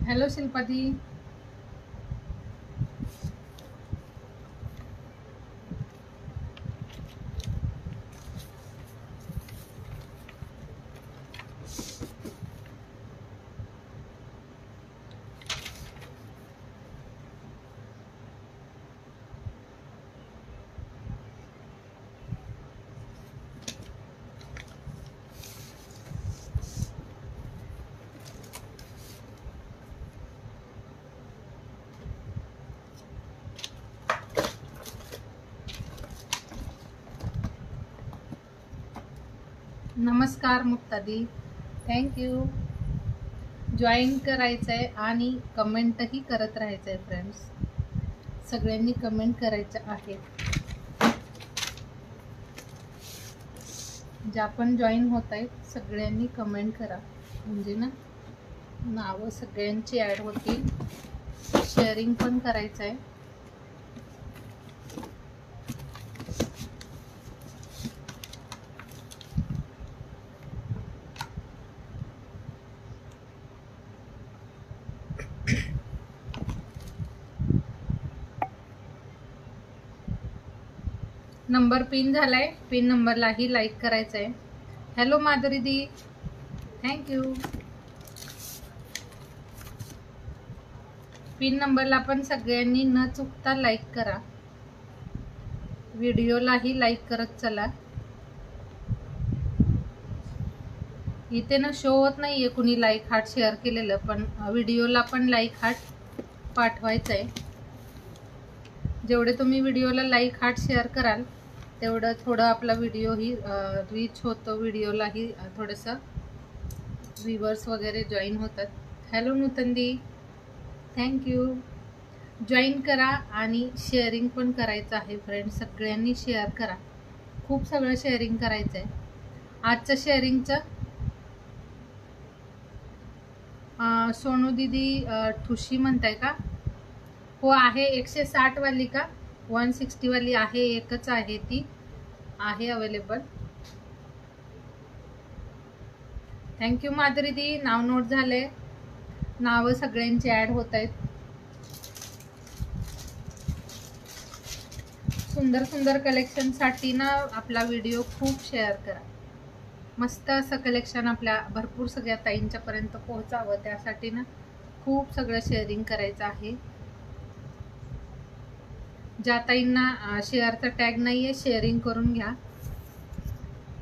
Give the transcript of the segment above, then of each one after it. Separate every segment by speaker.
Speaker 1: Hello शिल्पादी. नमस्कार मुक्तादी, thank you. Join करायचं आहे आणि कमेंटही करत राहायचं आहे फ्रेंड्स. सगळ्यांनी कमेंट करायचं आहे. ज्या पण जॉईन होत आहेत सगळ्यांनी कमेंट करा, म्हणजे ना नावं सगळ्यांची ॲड होतील. शेअरिंग पण करायचं आहे. नंबर पिन झालाय, पिन नंबरलाही लाईक करायचं आहे. हॅलो माधुरी दी, थँक्यू. पिन नंबरला पण सगळ्यांनी न चुकता लाईक करा. व्हिडिओलाही लाईक करत चला. इथे ना शो होत नाहीये कुणी लाईक हार्ट शेअर केलेलं, पण व्हिडिओला पण लाईक हार्ट पाठवायचं आहे. जेवढे तुम्ही व्हिडिओला लाईक हार्ट शेअर कराल तेवढं थोडं आपला व्हिडिओ ही रीच होतो. व्हिडिओलाही थोडंसं व्ह्यूवर्स वगैरे जॉईन होतात. Hello नूतनदी, thank you. जॉईन करा आणि शेअरिंग पण करायचं आहे फ्रेंड्स. सगळ्यांनी शेअर करा, खूप सगळं शेअरिंग करायचं आहे. आजचं शेअरिंगचं सोनू दीदी ठुशी म्हणताय का? हो आहे. 160 वाली का 160 वाली आहे, एकच आहे, ती आहे अवेलेबल. थँक्यू माधुरी दी. नाव नोट झाले, नावं सगळ्यांची ॲड होत आहेत. सुंदर सुंदर कलेक्शनसाठी ना आपला व्हिडिओ खूप शेअर करा. मस्त असं कलेक्शन आपल्या भरपूर सगळ्या ताईंच्या पर्यंत पोहोचावं, त्यासाठी ना खूप सगळं शेअरिंग करायचं आहे. ज्या ताईंना शेअरचा टॅग नाहीये शेअरिंग करून घ्या.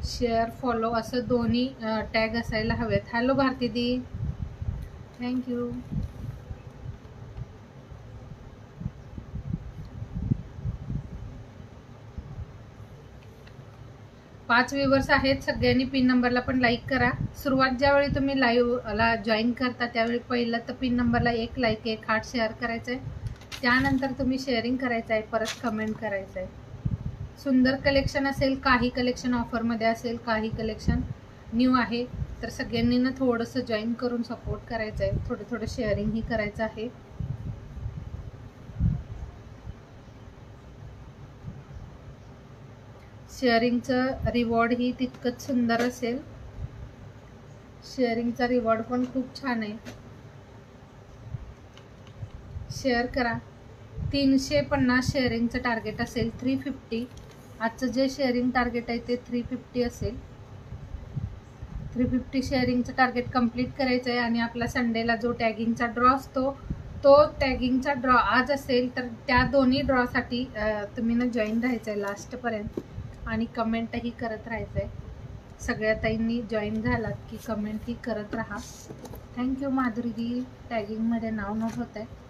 Speaker 1: शेअर फॉलो असं दोन्ही टॅग असायला हवेत. हॅलो भारती दी, थँक्यू. 5 व्ह्यूवर्स आहेत. सगळ्यांनी पिन नंबरला पण लाईक करा. सुरुवात ज्यावेळी तुम्ही लाईव्हला जॉईन करता त्यावेळी पहिलं तर पिन नंबरला एक लाईक, एक हार्ट शेअर करायचं आहे. त्यानंतर तुम्ही शेअरिंग करायचं आहे, परत कमेंट करायचं आहे. सुंदर कलेक्शन असेल, काही कलेक्शन ऑफरमध्ये असेल, काही कलेक्शन न्यू आहे, तर सगळ्यांनी ना थोडंसं जॉईन करून सपोर्ट करायचं आहे. थोडं थोडं शेअरिंगही करायचं आहे. शेअरिंगचं रिवॉर्ड ही तितकंच सुंदर असेल. शेअरिंगचा रिवॉर्ड पण खूप छान आहे. शेअर करा. 350 शेअरिंगचं टार्गेट असेल. 350 आजचं जे शेअरिंग टार्गेट आहे ते 350 असेल. 350 शेअरिंगचं टार्गेट कंप्लीट करायचं आहे. आणि आपला संडेला जो टॅगिंगचा ड्रॉ असतो तो टॅगिंगचा ड्रॉ आज असेल, तर त्या दोन्ही ड्रॉसाठी तुम्ही ना जॉईन राहायचं आहे लास्टपर्यंत आणि कमेंटही करत राहायचं आहे. सगळ्या ताईंनी जॉईन झालात की कमेंटही करत राहा. थँक्यू माधुरी दी. टॅगिंगमध्ये नाव नोट होत आहे.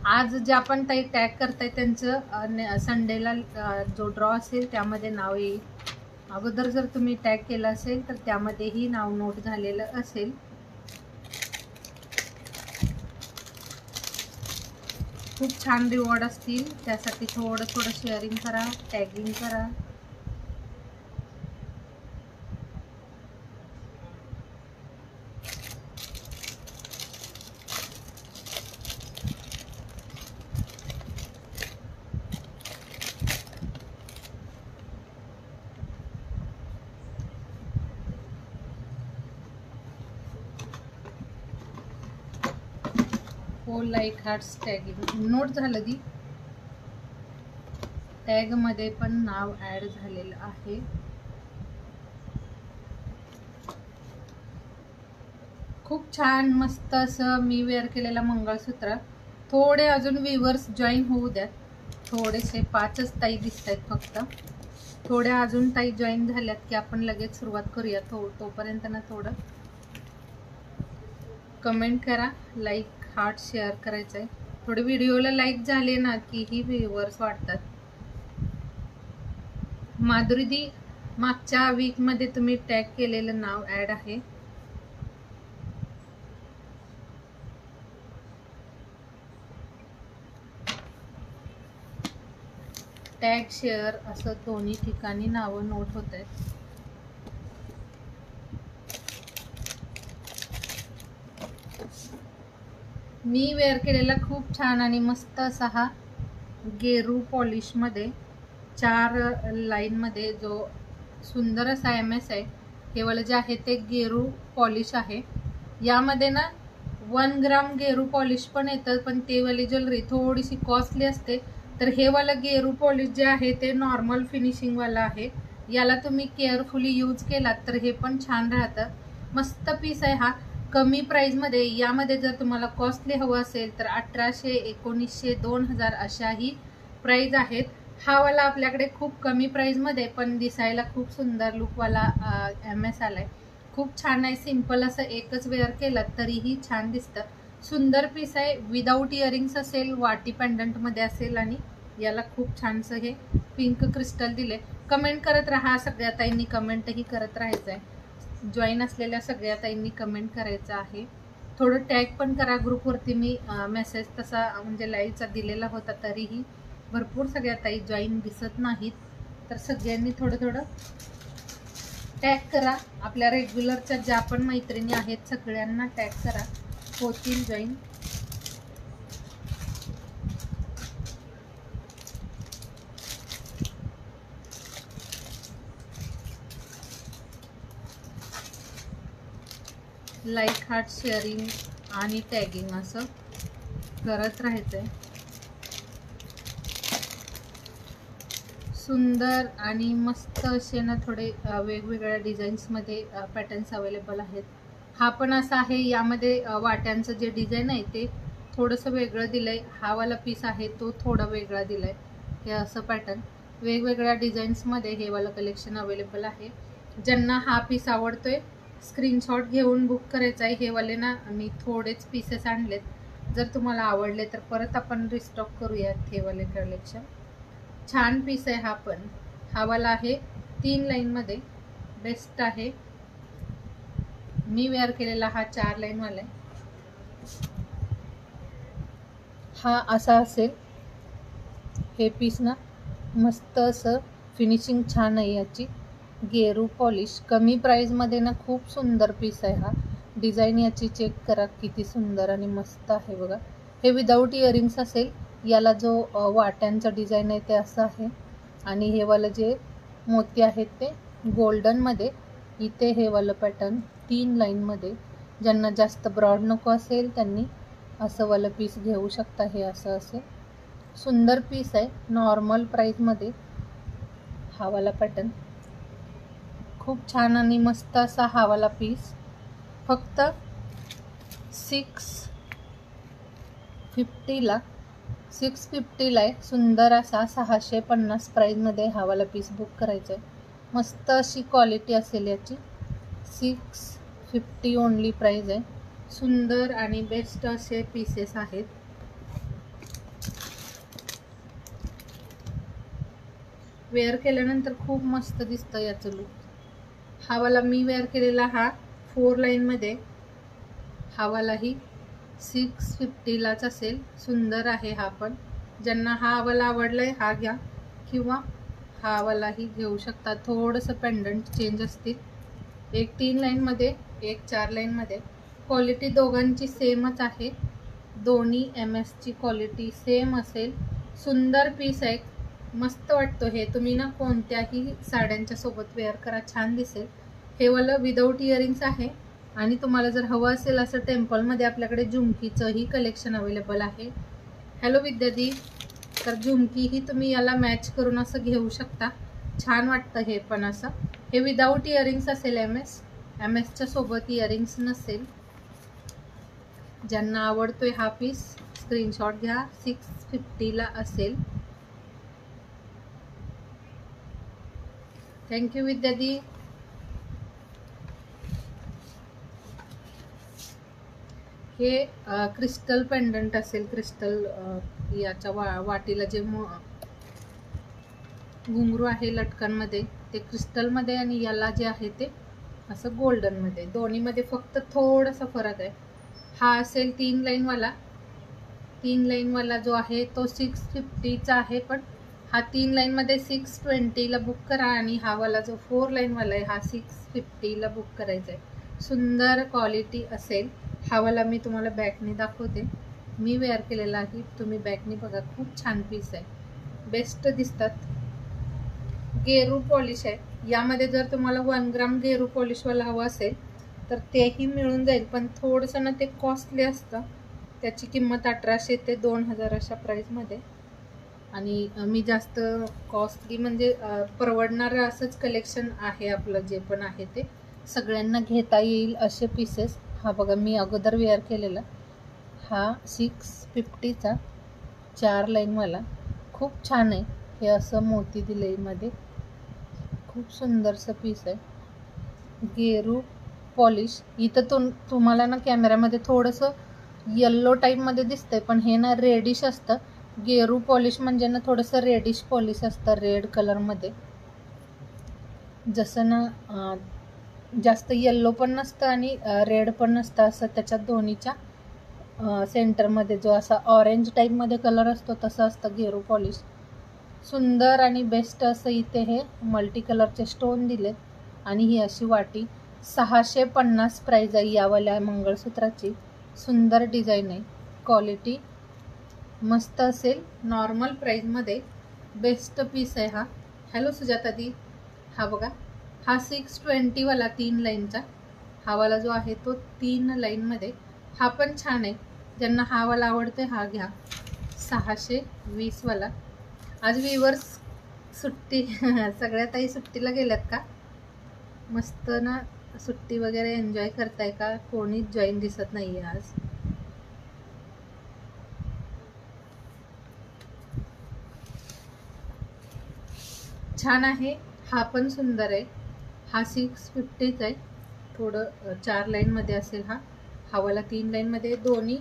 Speaker 1: आज ज्या पण ताई टॅग करताय त्यांचं संडेला जो ड्रॉ असेल त्यामध्ये नाव येईल. अगोदर जर तुम्ही टॅग केलं असेल तर त्यामध्येही नाव नोट झालेलं असेल. खूप छान रिवॉर्ड असतील, त्यासाठी थोडं थोडं शेअरिंग करा, टॅगिंग करा. हो लाईक हार्ट्स टॅगिंग नोट झालं दी. टॅग मध्ये पण नाव ऍड झालेलं आहे. खूप छान मस्त असं मी वेअर केलेलं मंगळसूत्र. थोडे अजून व्ह्यूअर्स जॉईन होऊ द्यात. थोडेसे 5च ताई दिसत आहेत फक्त. थोड्या अजून ताई जॉईन झाल्यात की आपण लगेच सुरुवात करूया. तोपर्यंत ना थोडं कमेंट करा, लाईक हार्ट शेअर करायचं आहे. थोडे व्हिडिओला लाईक झाले ना की ही व्ह्यूअर्स वाढतात. माधुरीदी मागच्या वीकमध्ये तुम्ही टॅग केलेलं नाव ऍड आहे. टॅग शेअर असं दोन्ही ठिकाणी नावं नोट होत आहेत. मी वेअर केलेला खूप छान आणि मस्त असा हा गेरू पॉलिश मध्ये 4 लाईन मध्ये जो सुंदर असा MS आहे. हे वाला जे आहे ते गेरू पॉलिश आहे. यामध्ये ना 1 ग्राम गेरू पॉलिश पण येतं, पण ते वाली ज्वेलरी थोडीशी कॉस्टली असते. तर हे वाला गेरू पॉलिश जे आहे ते नॉर्मल फिनिशिंग वाला आहे. याला तुम्ही केअरफुली यूज केलात तर हे पण छान राहतं. मस्त पीस आहे हा, कमी प्राइस मध्ये. यामध्ये जर तुम्हाला कॉस्टली हवं असेल तर 1800, 1900, 2000 अशाही प्राइस आहेत. हा वाला आपल्याकडे खूप कमी प्राइस मध्ये पण दिसायला खूप सुंदर लुकवाला MS आलाय. खूप छान आहे. सिंपल असं एकच वेअर केलं तरीही छान दिसतं. सुंदर पीस आहे. विदाऊट इयरिंग्स असेल, वाटी पेंडंट मध्ये असेल आणि याला खूप छानसं हे पिंक क्रिस्टल दिले. कमेंट करत राहा. सगळ्या ताईंनी कमेंटही करत राहायचं आहे. जॉईन असलेल्या सगळ्या ताईंनी कमेंट करायचं आहे. थोडं टॅग पण करा ग्रुपवरती. मी मेसेज तसा म्हणजे लाईव्हचा दिलेला होता तरीही भरपूर सगळ्या ताई जॉईन दिसत नाहीत. तर सगळ्यांनी थोडं टॅग करा. आपल्या रेग्युलरच्या ज्या पण मैत्रिणी आहेत सगळ्यांना टॅग करा, होतील जॉईन. लाईक हार्ट शेअरिंग आणि टॅगिंग असं करत राहायचंय. सुंदर आणि मस्त असे ना थोडे वेगवेगळ्या डिझाईन्समध्ये पॅटर्न्स अवेलेबल आहेत. हा पण असा आहे, यामध्ये वाट्यांचं जे डिझाईन आहे ते थोडंसं वेगळं दिलंय. हा वाला पीस आहे तो थोडा वेगळा दिलाय. हे असं पॅटर्न वेगवेगळ्या डिझाईन्समध्ये हे वाला कलेक्शन अवेलेबल आहे. ज्यांना हा पीस आवडतोय स्क्रीनशॉट घेऊन बुक करायचा आहे. हे वाले ना मी थोडेच पीसेस आणलेत. जर तुम्हाला आवडले तर परत आपण रिस्टॉक करूयात हे वाले कलेक्शन. छान पीस आहे हा पण. हा वाला आहे 3 लाईन मध्ये, बेस्ट आहे. मी वेअर केलेला हा 4 लाईन वाला आहे. हा असा असेल हे पीस ना. मस्त असं फिनिशिंग छान आहे याची. गेरू पॉलिश कमी प्राइस मध्ये ना खूप सुंदर पीस आहे हा. डिझाईन याची चेक करा किती सुंदर आणि मस्त आहे बघा. हे विदाऊट इयरिंग्स असेल. याला जो वाट्यांचा डिझाईन आहे ते असं आहे आणि हे वाला जे मोती आहेत ते गोल्डन मध्ये. इथे हे वाला पॅटर्न 3 लाईन मध्ये. ज्यांना जास्त ब्रॉड नको असेल त्यांनी असं वाला पीस घेऊ शकता. हे असं असेल सुंदर पीस आहे. नॉर्मल प्राइस मध्ये हा वाला पॅटर्न खूप छान आणि मस्त असा हा वाला पीस फक्त 650 ला आहे. सुंदर असा 650 प्राइस मध्ये हा वाला पीस बुक करायचा आहे. मस्त अशी क्वालिटी असेल याची. 650 ओनली प्राइस आहे. सुंदर आणि बेस्ट असे पीसेस आहेत. वेअर केल्यानंतर खूप मस्त दिसतं याचं लुक. हा वाला मी वेअर केलेला हा 4 लाईन मध्ये. हा वालाही 650 लाच असेल. सुंदर आहे हा पण. ज्यांना हा वाला आवडलाय हा घ्या किंवा हा वालाही घेऊ शकता. थोडंसं पेंडंट चेंज असतील. एक 3 लाईन मध्ये, एक 4 लाईन मध्ये. क्वालिटी दोघांची सेमच आहे. दोन्ही MS ची क्वालिटी सेम असेल. सुंदर पीस आहे. मस्त वाटतो हे. तुम्ही ना कोणत्याही साड्यांच्या सोबत वेअर करा, छान दिसेल. हे वाला विदाऊट इयरिंग्स आहे. आणि तुम्हाला जर हवं असेल असं टेम्पलमध्ये आपल्याकडे झुमकीचंही कलेक्शन अवेलेबल आहे. हॅलो विद्यार्थी, तर झुमकी ही तुम्ही याला मॅच करून असं घेऊ शकता. छान वाटतं हे पण असं. हे विदाऊट इयरिंग्स असेल, एम एसच्या सोबत इयरिंग्स नसेल. ज्यांना आवडतोय हा पीस स्क्रीनशॉट घ्या. 650ला असेल. थँक्यू विद्यार्थी. हे क्रिस्टल पेंडंट असेल. क्रिस्टल याच्या वाटीला जे घुंगरू आहे लटकनमध्ये ते क्रिस्टलमध्ये, आणि याला जे आहे ते असं गोल्डनमध्ये. दोन्हीमध्ये फक्त थोडासा फरक आहे. हा असेल 3 लाईनवाला. 3 लाईनवाला जो आहे तो 650चा आहे, पण हा 3 लाईनमध्ये 620ला बुक करा. आणि हा वाला जो 4 लाईनवाला आहे हा 650ला बुक करायचा आहे. सुंदर क्वालिटी असेल. हा वाला मी तुम्हाला बॅकने दाखवते. मी वेअर केलेला आहे. तुम्ही बॅकने बघा, खूप छान पीस आहे. बेस्ट दिसतात. गेरू पॉलिश आहे. यामध्ये जर तुम्हाला 1 ग्राम गेरू पॉलिशवाला हवं असेल तर तेही मिळून जाईल, पण थोडंसं ना ते कॉस्टली असतं. त्याची किंमत 1800 ते 2000 अशा प्राईसमध्ये. आणि मी जास्त कॉस्टली म्हणजे परवडणारं असंच कलेक्शन आहे आपलं. जे पण आहे ते सगळ्यांना घेता येईल असे पीसेस. हा बघा, मी अगोदर वेअर केलेला हा 650चा 4 लाईनवाला. खूप छान आहे. हे असं मोती दिले मध्ये. खूप सुंदरसं पीस आहे. गेरू पॉलिश. इथं तुम्हाला ना कॅमेऱ्यामध्ये थोडंसं येल्लो टाईपमध्ये दिसतंय, पण हे ना रेडिश असतं. गेरू पॉलिश म्हणजे ना थोडंसं रेडिश पॉलिश असतं, रेड कलरमध्ये. जसं ना जास्त येल्लो पण नसतं आणि रेड पण नसतं, असं त्याच्यात दोन्हीच्या सेंटरमध्ये जो असा ऑरेंज टाईपमध्ये कलर असतो तसं असतं गेरू पॉलिश. सुंदर आणि बेस्ट असं इथे हे मल्टी कलरचे स्टोन दिलेत. आणि ही अशी वाटी 650 प्राईज आहे यावाल्या मंगळसूत्राची. सुंदर डिझाईन आहे. क्वालिटी मस्त असेल. नॉर्मल प्राईजमध्ये बेस्ट पीस आहे हा. हॅलो सुजातादी, हा बघा, हा 620वाला 3 लाईनचा. हा वाला जो आहे तो 3 लाईनमध्ये. हा पण छान आहे. ज्यांना हा वाला आवडतोय हा घ्या. 620वाला. आज वीवर्स सुट्टी सगळ्या ताई सुट्टीला गेल्यात का? मस्त ना सुट्टी वगैरे एन्जॉय करताय का? कोणीच जॉईन दिसत नाहीये आज. छान आहे. हा पण सुंदर आहे. हा 650च आहे. थोडं 4 लाईनमध्ये असेल हा. वाला 3 लाईनमध्ये. दोन्ही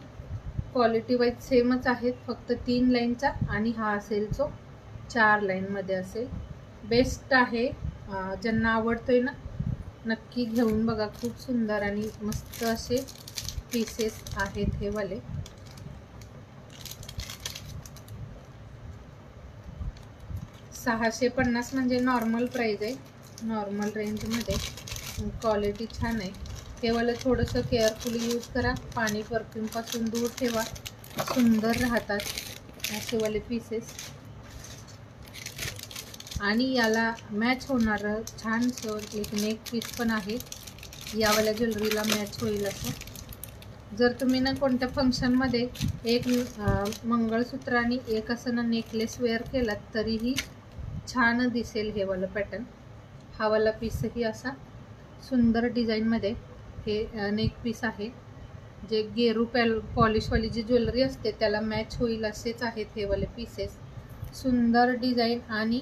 Speaker 1: क्वालिटी वाईज सेमच आहेत, फक्त 3 लाईनचा. आणि हा असेल जो 4 लाईनमध्ये असेल. बेस्ट आहे. ज्यांना आवडतोय ना नक्की घेऊन बघा. खूप सुंदर आणि मस्त असे पीसेस आहेत हे वाले. $650 म्हणजे नॉर्मल प्राईज आहे, नॉर्मल रेंजमध्ये. क्वालिटी छान आहे. हे वालं थोडंसं केअरफुली यूज करा. पाणी परफ्यूमपासून दूर ठेवा. सुंदर राहतात असेवाले पीसेस. आणि याला मॅच होणारं छानसं एक नेक पीस पण आहे. यावाल्या ज्वेलरीला मॅच होईल असं. जर तुम्ही ना कोणत्या फंक्शनमध्ये एक मंगळसूत्र आणि एक असं ना नेकलेस वेअर केलात तरीही छान दिसेल हे वालं पॅटर्न. हा वाला पीसही असा सुंदर डिझाईनमध्ये हे नेक पीस आहे. जे गेरू पॉलिशवाली जी ज्वेलरी असते त्याला मॅच होईल असेच आहेत हे वाले पीसेस. सुंदर डिझाईन आणि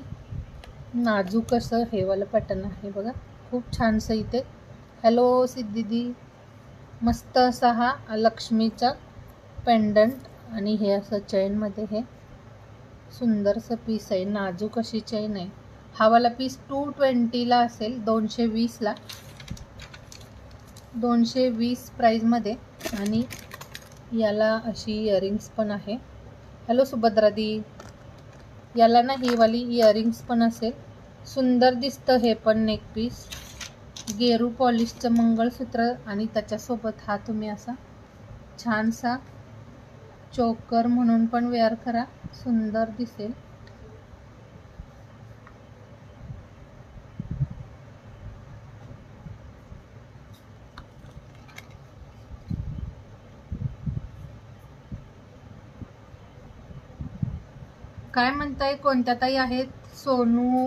Speaker 1: नाजूक असं हे वालं पॅटर्न आहे बघा. खूप छानसं इथे. हॅलो सिद्धिदी, मस्त असा हा लक्ष्मीचा पेंडंट आणि हे असं चेनमध्ये हे सुंदरसं पीस आहे. नाजूक अशी चेन आहे. हा वाला पीस 220ला असेल, 220ला, 220 प्राईजमध्ये. आणि याला अशी इयरिंग्स पण आहे. हॅलो सुभद्रादी, याला ना ही वाली इयरिंग्स पण असेल. सुंदर दिसतं हे पण नेक पीस. गेरू पॉलिशचं मंगळसूत्र आणि त्याच्यासोबत हा तुम्ही असा छानसा चोकर म्हणून पण वेअर करा. सुंदर दिसेल. काय म्हणताय, कोणत्या ताई आहेत? सोनू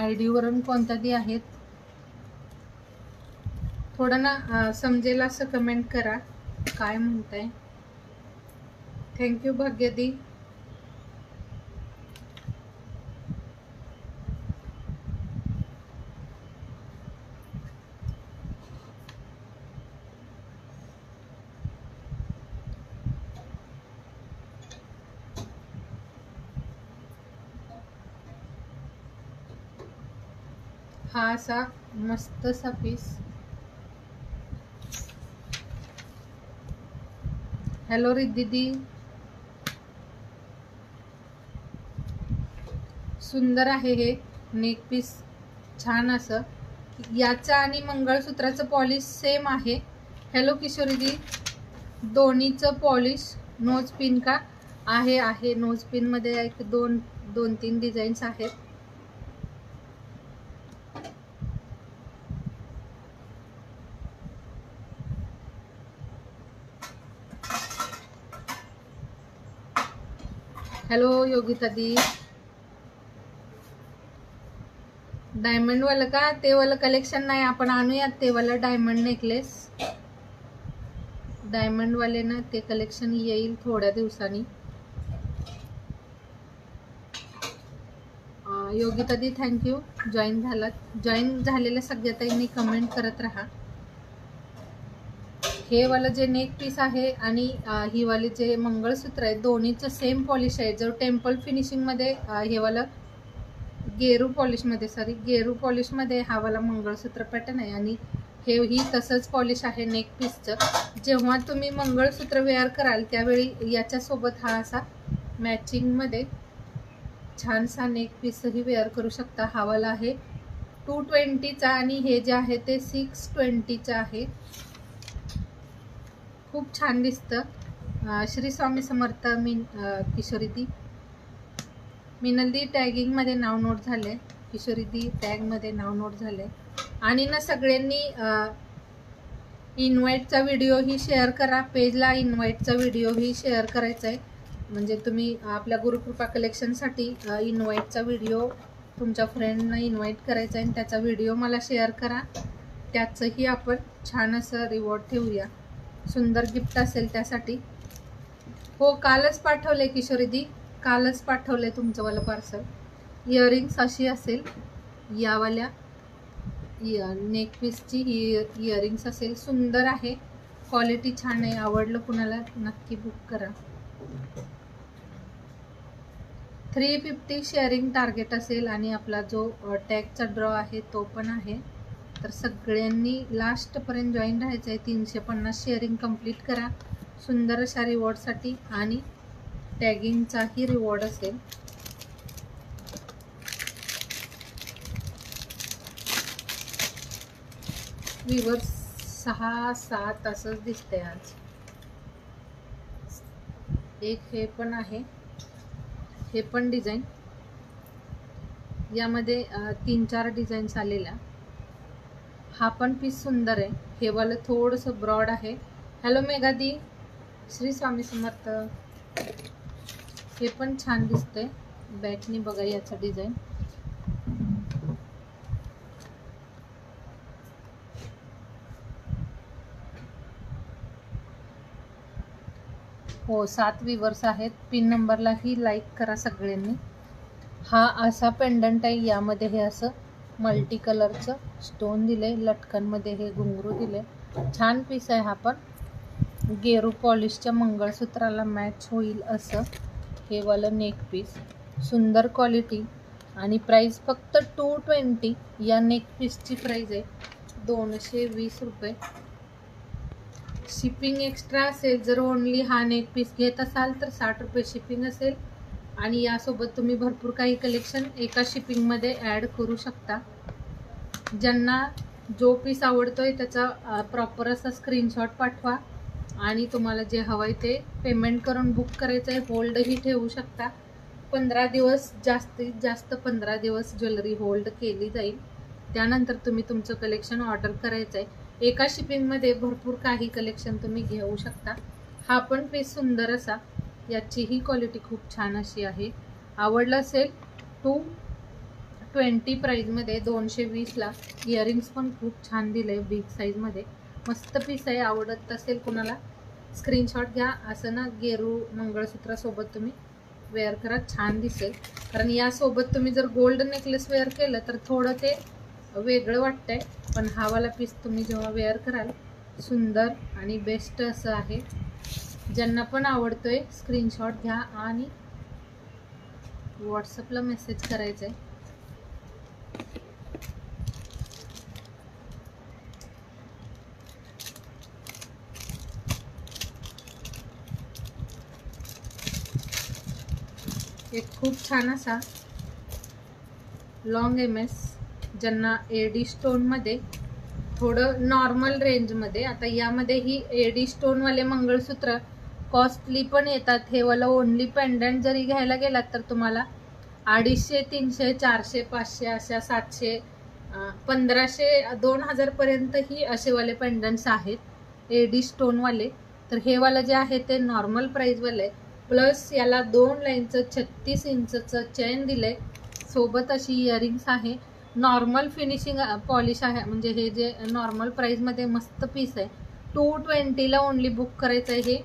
Speaker 1: ID वरून कोणत्या ती आहेत? थोडं ना समजेल असं कमेंट करा, काय म्हणताय. थँक्यू भाग्यदी. हा असा मस्तसा पीस. हॅलो रिद्धी, सुंदर आहे हे नेक पीस, छान असं. याचं आणि मंगळसूत्राचं पॉलिश सेम आहे. हॅलो किशोरीदी, दोन्हीचं पॉलिश नोज पिन का आहे? आहे नोज पिन मध्ये एक दोन तीन डिझाईन्स आहेत. हॅलो योगिता दी. डायमंड वालं का? ते वालं कलेक्शन नाही, आपण आणूयात ते वालं डायमंड नेकलेस. डायमंड वाले ना ते कलेक्शन येईल थोड्या दिवसांनी. योगिता दी थँक्यू, जॉईन झालात. जॉईन झालेल्या सगळ्या ताईंनी कमेंट करत राहा. हे वालं जे नेक पीस आहे आणि ही वाली जे मंगळसूत्र आहे, दोन्हीचं सेम पॉलिश आहे. जो टेम्पल फिनिशिंग मध्ये हे वालं गेरू पॉलिश मध्ये हा वाला मंगळसूत्र पॅटर्न आहे आणि हेही तसंच पॉलिश आहे नेक पीसचं. जेव्हा तुम्ही मंगळसूत्र वेअर कराल त्यावेळी याच्यासोबत हा असा मॅचिंग मध्ये छानसा नेक पीसही वेअर करू शकता. हा वाला आहे 220चा आणि हे जे आहे ते 620चं आहे. खूप छान दिसतं. श्री स्वामी समर्थ. किशोरी दी, मिनल टॅगिंग मध्ये नाव नोट झाले. किशोरी दी टॅग मध्ये नाव नोट झाले. आणि ना सगळ्यांनी इन्व्हाइटचा व्हिडिओ ही शेअर करा. पेजला इन्व्हाइटचा व्हिडिओ ही शेअर करायचा आहे. म्हणजे तुम्ही आपल्या गुरुकृपा कलेक्शनसाठी इन्व्हाइटचा व्हिडिओ तुमच्या फ्रेंडना इन्व्हाइट करायचा आहे आणि त्याचा व्हिडिओ मला शेअर करा. त्याचंही आपण छान असं रिवॉर्ड ठेवूया. सुंदर गिफ्ट असेल त्यासाठी. हो कालच पाठवले किशोरी दी, कालच पाठवले तुमचं वाला पार्सल. इयरिंग्स अशी असेल, यावाल्या नेक पीसची इयरिंग्स असेल. सुंदर आहे, क्वालिटी छान आहे. आवडलं कुणाला नक्की बुक करा. 350 शेअरिंग टार्गेट असेल आणि आपला जो टॅगचा ड्रॉ आहे तो पण आहे. तर सगळ्यांनी लास्टपर्यंत जॉईन राहायचं आहे. 350 शेअरिंग कंप्लीट करा सुंदर अशा रिवॉर्डसाठी आणि टॅगिंगचाही रिवॉर्ड असेल. व्ह्यूअर्स 6-7 असंच दिसतंय आज. एक हे पण आहे, हे पण डिझाईन. यामध्ये 3-4 डिझाईन्स आलेल्या. हा पण पीस सुंदर आहे. हे वाला थोडंसं ब्रॉड आहे. हॅलो मेघादी, श्री स्वामी समर्थ. हे पण छान दिसतंय. बॅकनी बघा याचा डिझाईन. हो 7 व्ह्यूअर्स आहेत. पिन नंबरलाही लाईक करा सगळ्यांनी. हा असा पेंडंट आहे. यामध्ये हे असं मल्टी कलरचं स्टोन दिले, लटकनमध्ये हे घुंगरू दिले. छान पीस आहे. हा पण गेरू पॉलिशच्या मंगळसूत्राला मॅच होईल असं हे वालं नेक पीस. सुंदर क्वालिटी आणि प्राइस फक्त 220. या नेक पीसची प्राइस आहे 220 रुपये. शिपिंग एक्स्ट्रा असेल. जर ओनली हा नेक पीस घेत असाल तर 60 रुपये शिपिंग असेल आणि यासोबत तुम्ही भरपूर काही कलेक्शन एका शिपिंगमध्ये ॲड करू शकता. ज्यांना जो पीस आवडतोय त्याचा प्रॉपर असा स्क्रीनशॉट पाठवा आणि तुम्हाला जे हवं आहे ते पेमेंट करून बुक करायचं आहे. होल्डही ठेवू शकता. 15 दिवस, जास्तीत जास्त 15 दिवस ज्वेलरी होल्ड केली जाईल. त्यानंतर तुम्ही तुमचं कलेक्शन ऑर्डर करायचं आहे. एका शिपिंगमध्ये भरपूर काही कलेक्शन तुम्ही घेऊ शकता. हा पण पीस सुंदर असा, याचीही क्वालिटी खूप छान अशी आहे. आवडलं असेल 220 प्राईजमध्ये 220ला. इयरिंग्स पण खूप छान दिले, बिग साईजमध्ये मस्त पीस आहे. आवडत असेल कुणाला स्क्रीनशॉट घ्या. असं ना गेरू मंगळसूत्रासोबत तुम्ही वेअर करा, छान दिसेल. कारण यासोबत तुम्ही जर गोल्ड नेकलेस वेअर केलं तर थोडं ते वेगळं वाटतंय, पण हा वाला पीस तुम्ही जेव्हा वेअर कराल सुंदर आणि बेस्ट असं आहे. ज्यांना पण आवडतोय स्क्रीनशॉट घ्या आणि व्हॉट्सअपला मेसेज करायचा आहे. एक खूप छान असा लॉंग MS, ज्यांना एडी स्टोनमध्ये थोडं नॉर्मल रेंजमध्ये. आता यामध्ये ही एडी स्टोनवाले मंगळसूत्र कॉस्टली पण येतात. हे वाला ओनली पेंडंट जरी घ्यायला गेलात तर तुम्हाला 250, 300, 400, 500 अशा 700, 1500, 2000 पर्यंत ही असेवाले पेंडंट्स आहेत एडी स्टोनवाले. तर हे वाला जे आहे ते नॉर्मल प्राईजवाले आहे. प्लस याला 2 लाईनचं 36 इंचचं चेन दिलंय, सोबत अशी इयरिंग्स आहे. नॉर्मल फिनिशिंग पॉलिश आहे, म्हणजे हे जे नॉर्मल प्राईजमध्ये मस्त पीस आहे. 220ला ओनली बुक करायचं आहे. हे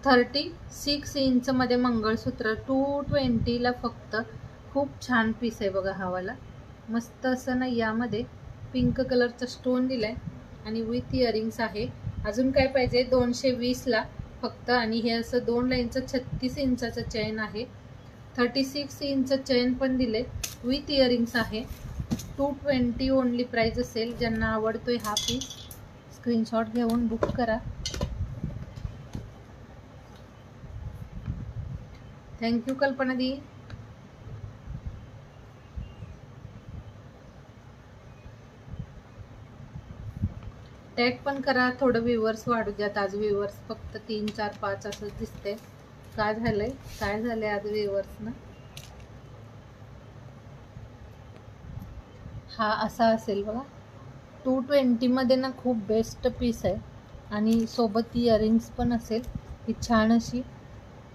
Speaker 1: 36 इंचमध्ये मंगळसूत्र 220ला फक्त. खूप छान पीस आहे बघा हा वाला. मस्त असं ना यामध्ये पिंक कलरचा स्टोन दिलाय आणि विथ इयरिंग्स आहे. अजून काय पाहिजे, 220ला फक्त. आणि हे असं 2 लाईनचं 36 इंचाचं चेन आहे. 36 इंच चेन पण दिले, विथ इयरिंग्स आहे. 220 ओनली प्राइस असेल. ज्यांना आवडतोय हा पीस स्क्रीनशॉट घेऊन बुक करा. थँक्यू कल्पना दी. टॅग पण करा, थोडं व्ह्यूवर्स वाढू द्यात. आज व्ह्यूवर्स फक्त 3, 4, 5 असंच दिसते. काय झालंय आज व्ह्यूवर्स ना. हा असा असेल बघा. 220 मध्ये ना खूप बेस्ट पीस आहे. आणि सोबत इयरिंग्स पण असेल, ही छान अशी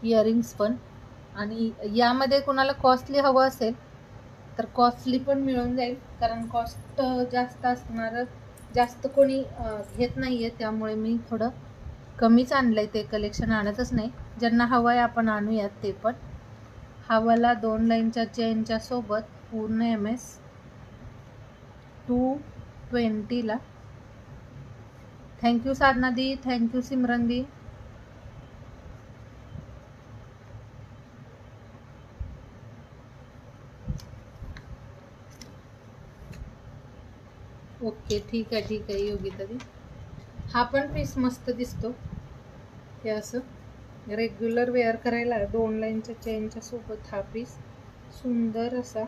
Speaker 1: इयरिंग्स पण. आणि यामध्ये कुणाला कॉस्टली हवं असेल तर कॉस्टली पण मिळून जाईल, कारण कॉस्ट जास्त असणार, जास्त कोणी घेत नाहीये, त्यामुळे मी थोडं कमीच आणलंय. ते कलेक्शन आणतच नाही. ज्यांना हवं आहे आपण आणूयात ते पण. हवाला 2 लाईनच्या चेनच्या सोबत पूर्ण MS 220ला. थँक्यू साधना दी, थँक्यू सिमरन दी. ओके, ठीक आहे योगिता दी. हा पण पीस मस्त दिसतो. हे असं रेग्युलर वेअर करायला 2 लाईनच्या चेनच्या सोबत हा पीस सुंदर असा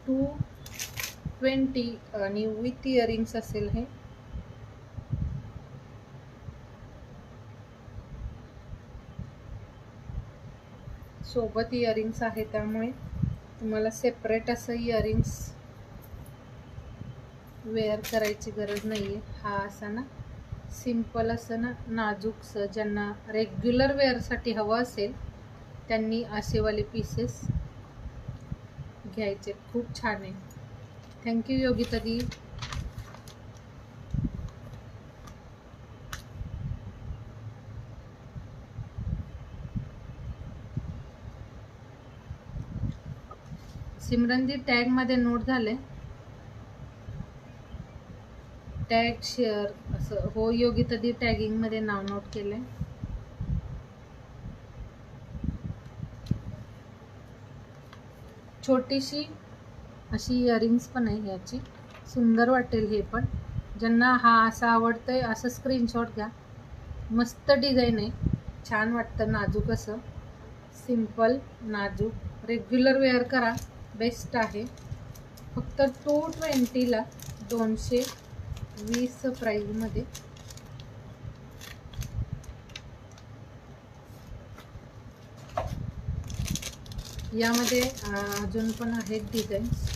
Speaker 1: 220 आणि विथ इयरिंग्स असेल. हे सोबत इयरिंग्स आहे, त्यामुळे तुम्हाला सेपरेट असं इयरिंग्स वेअर करायची गरज नाहीये. हा असा ना सिंपल असं ना नाजूकसं, ज्यांना रेग्युलर वेअरसाठी हवं असेल त्यांनी असेवाले पीसेस घ्यायचे. खूप छान आहे. थँक्यू योगिता दी. सिमरनजी टॅगमध्ये नोट झाले. टॅग शेअर असं. हो योगिता दी, टॅगिंगमध्ये नाव नोट केले. छोटीशी अशी इयरिंग्स पण आहे याची, सुंदर वाटेल हे पण. ज्यांना हा असा आवडतंय असं स्क्रीनशॉट घ्या. मस्त डिझाईन आहे, छान वाटतं, नाजूक असं, सिंपल नाजूक. रेग्युलर वेअर करा, बेस्ट आहे. फक्त 220ला 220 प्राईजमध्ये. यामध्ये अजून पण आहेत डिझाईन्स.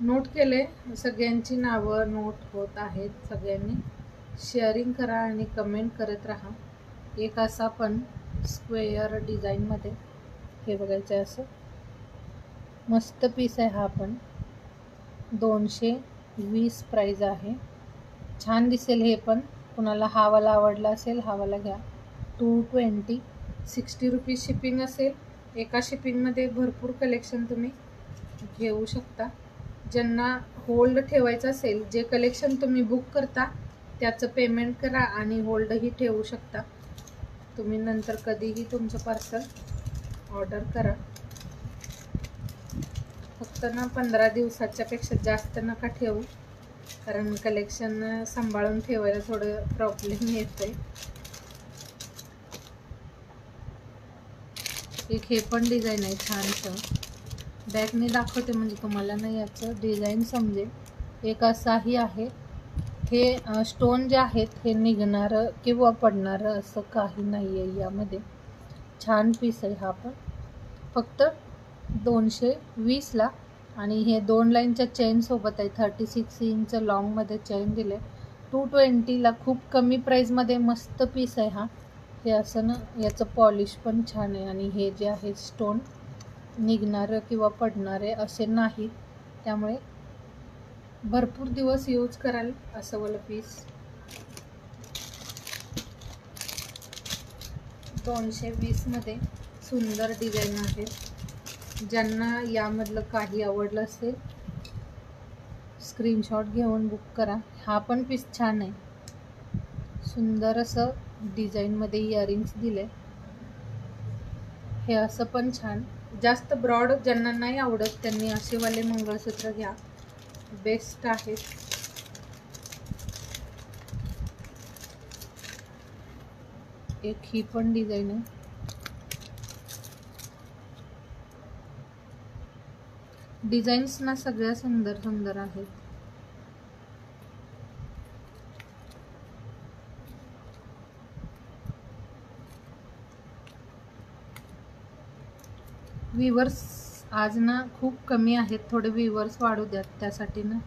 Speaker 1: नोट केले, सगळ्यांची नावं नोट होत आहेत. सगळ्यांनी शेअरिंग करा आणि कमेंट करत राहा. एक असा पण स्क्वेअर डिझाईनमध्ये हे बघायचं आहे, असं मस्त पीस आहे. हा पण 220 प्राइस आहे. छान दिसेल हे पण. कुणाला हा वाला आवडला असेल हा वाला घ्या. 220 60 रुपीज शिपिंग असेल. एका शिपिंगमध्ये भरपूर कलेक्शन तुम्ही घेऊ शकता. ज्यांना होल्ड ठेवायचं असेल, जे कलेक्शन तुम्ही बुक करता त्याचं पेमेंट करा आणि होल्डही ठेवू शकता तुम्ही. नंतर कधीही तुमचं पार्सल ऑर्डर करा. फक्त ना 15 दिवसाच्या पेक्षा जास्त नका ठेवू, कारण कलेक्शन सांभाळून ठेवायला थोडं प्रॉब्लेम येतोय. एक हे पण डिझाईन आहे छानसं. बॅकने दाखवते म्हणजे तुम्हाला ना याचं डिझाईन समजेल. एक असाही आहे. हे स्टोन जे आहेत हे निघणारं किंवा पडणारं असं काही नाही आहे यामध्ये. छान पीस आहे हा पण. फक्त 220ला. आणि हे 2 लाईनच्या चेनसोबत आहे. 36 इंच लॉंगमध्ये चेन दिले. 220ला खूप कमी प्राईजमध्ये मस्त पीस आहे हा. हे असं ना याचं पॉलिश पण छान आहे. आणि हे जे आहे स्टोन निघणारं किंवा पडणारे असे नाही, त्यामुळे भरपूर दिवस यूज कराल असं वालं पीस. 220मध्ये सुंदर डिझाईन आहे. ज्यांना यामधलं काही आवडलं असेल स्क्रीनशॉट घेऊन बुक करा. हा पण पीस छान आहे. सुंदर असं डिझाईनमध्ये इयरिंग्स दिले. हे असं पण छान. जास्त ब्रॉड ज्यांना नाही आवडत त्यांनी असेवाले मंगळसूत्र घ्या, बेस्ट आहेत. एक ही पण डिझाईन आहे. डिझाईन्स ना सगळ्या सुंदर सुंदर आहेत. व्ह्यूवर्स आज ना खूप कमी आहेत. थोडे व्ह्यूवर्स वाढू द्यात. त्यासाठी ना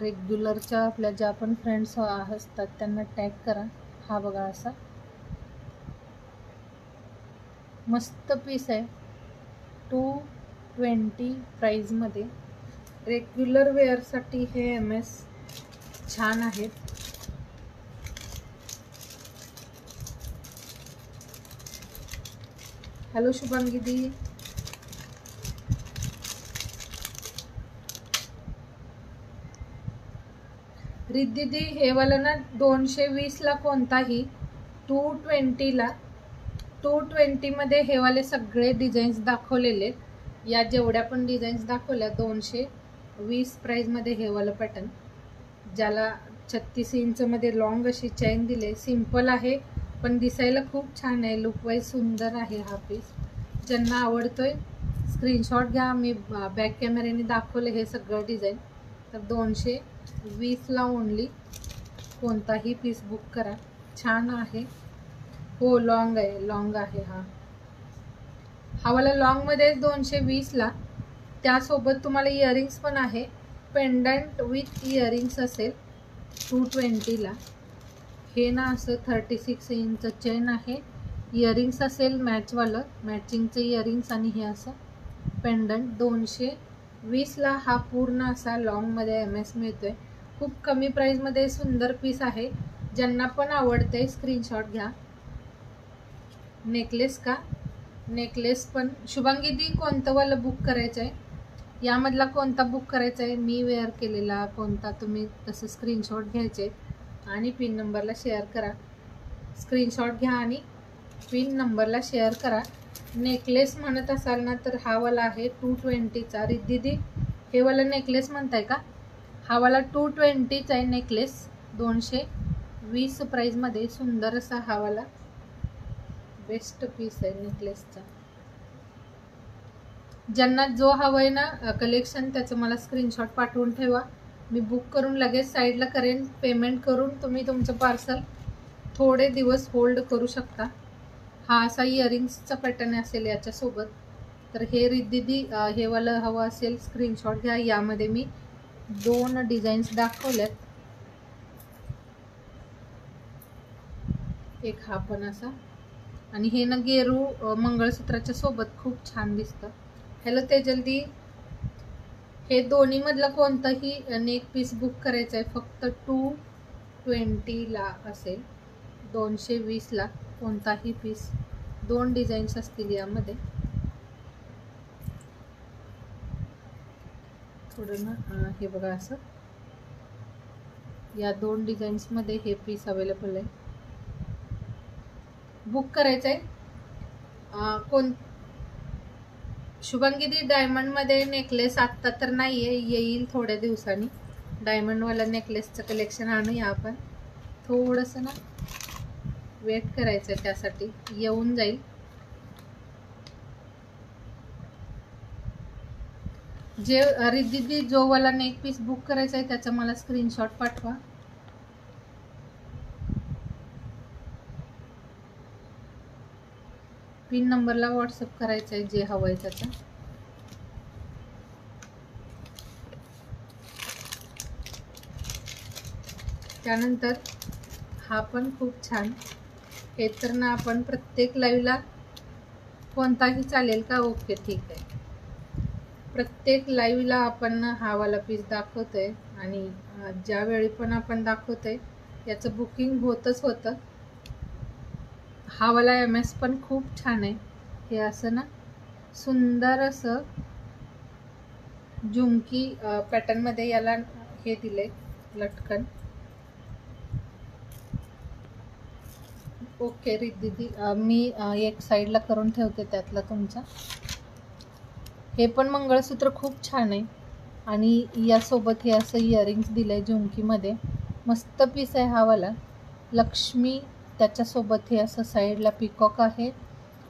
Speaker 1: रेग्युलरच्या आपल्या ज्या पण फ्रेंड्स असतात त्यांना टॅग करा. हा बघा असा मस्त पीस आहे. 220 प्राईजमध्ये रेग्युलर वेअरसाठी हे MS छान आहेत. हॅलो शुभांगी दी. रिद्धी हे वाला ना 220ला कोणताही 220ला 220मध्ये हे वाले सगळे डिझाईन्स दाखवलेले. या जेवढ्या पण डिझाईन्स दाखवल्या 220 प्राईजमध्ये हे वाला पॅटर्न, ज्याला 36 इंचमध्ये लॉंग अशी चेन दिले. सिंपल आहे पण दिसायला खूप छान आहे. लुकवाईज सुंदर आहे हा पीस. ज्यांना आवडतोय स्क्रीनशॉट घ्या. मी बॅक कॅमेऱ्याने दाखवले हे सगळं डिझाईन. तर 220ला ओनली कोणताही पीस बुक करा. छान आहे. हो लॉंग आहे, लॉंग आहे. हा वाला लॉंगमध्ये 220ला. त्यासोबत तुम्हाला इयरिंग्स पण आहे. पेंडंट विथ इयरिंग्स असेल 220ला. हे ना असं 36 इंच चेन आहे. इयरिंग्स असेल मॅचवालं, मॅचिंगचं इयरिंग्स. आणि हे असं पेंडंट 220ला. हा पूर्ण असा लॉंगमध्ये MS मिळतोय. खूप कमी प्राईजमध्ये सुंदर पीस आहे. ज्यांना पण आवडते स्क्रीनशॉट घ्या. नेकलेस का? नेकलेस पण शुभांगी दी कोणतं वालं बुक करायचं आहे? यामधला कोणता बुक करायचा आहे? मी वेअर केलेला कोणता? तुम्ही तसं स्क्रीनशॉट घ्यायचे आणि पिन नंबरला शेअर करा. स्क्रीनशॉट घ्या आणि पिन नंबरला शेअर करा. नेकलेस म्हणत असाल ना तर हा वाला आहे 220चा. रिद्धी हे वाला नेकलेस म्हणताय का? हा वाला 220चा आहे नेकलेस. 220 प्राईजमध्ये सुंदर असा हा वाला बेस्ट पीस आहे नेकलेसचा. ज्यांना जो हवं आहे ना कलेक्शन त्याचं मला स्क्रीनशॉट पाठवून ठेवा. मी बुक करून लगेच साईडला करेन. पेमेंट करून तुम्ही तुमचं पार्सल थोडे दिवस होल्ड करू शकता. हा असा इयरिंग्सचा पॅटर्न असेल याच्यासोबत. तर हे रिद्धी हे वाला हवं असेल स्क्रीनशॉट घ्या. यामध्ये मी 2 डिझाईन्स दाखवल्यात, एक हा पण असा, आणि हे ना गेरू मंगळसूत्राच्या सोबत खूप छान दिसतं. हॅलो तेजलदी, हे दोन्ही मधलं कोणताही नेक पीस बुक करायचं आहे, फक्त 220ला असेल, 220ला कोणताही पीस. 2 डिझाईन्स असतील यामध्ये. थोडं ना हे बघा असं, या 2 डिझाईन्स मध्ये हे पीस अवेलेबल आहे, बुक करायचं आहे. कोण शुभांगी, डायमंड मध्ये नेकलेस आत्ता तर नाहीये, येईल थोड्या दिवसांनी. डायमंड वाला नेकलेसचं कलेक्शन आणूया आपण. थोडंसं ना वेट करायचं आहे, त्यासाठी येऊन जाईल. जे रिद्धी जो वाला नेक पीस बुक करायचा आहे त्याचा मला स्क्रीनशॉट पाठवा. पिन नंबरला व्हॉट्सअप करायचा आहे जे हवं आहे त्याचा. त्यानंतर हा पण खूप छान. हे तर ना आपण प्रत्येक लाईव्हला कोणताही चालेल का? ओके ठीक आहे. प्रत्येक लाईव्हला आपण हा वाला पीस दाखवतोय, आणि ज्यावेळी पण आपण दाखवतोय याचं बुकिंग होतच होतं. हा वाला MS पण खूप छान आहे. हे असं ना सुंदर असं झुमकी पॅटर्न मध्ये याला हे दिले लटकन. ओके रिद्धी, मी एक साईडला करून ठेवते त्यातला तुमचा. हे पण मंगळसूत्र खूप छान आहे, आणि यासोबत हे असं इयरिंग्स दिलंय झुमकीमध्ये. मस्त पीस आहे हा वाला. लक्ष्मी, त्याच्यासोबत हे असं साईडला पिकॉक आहे,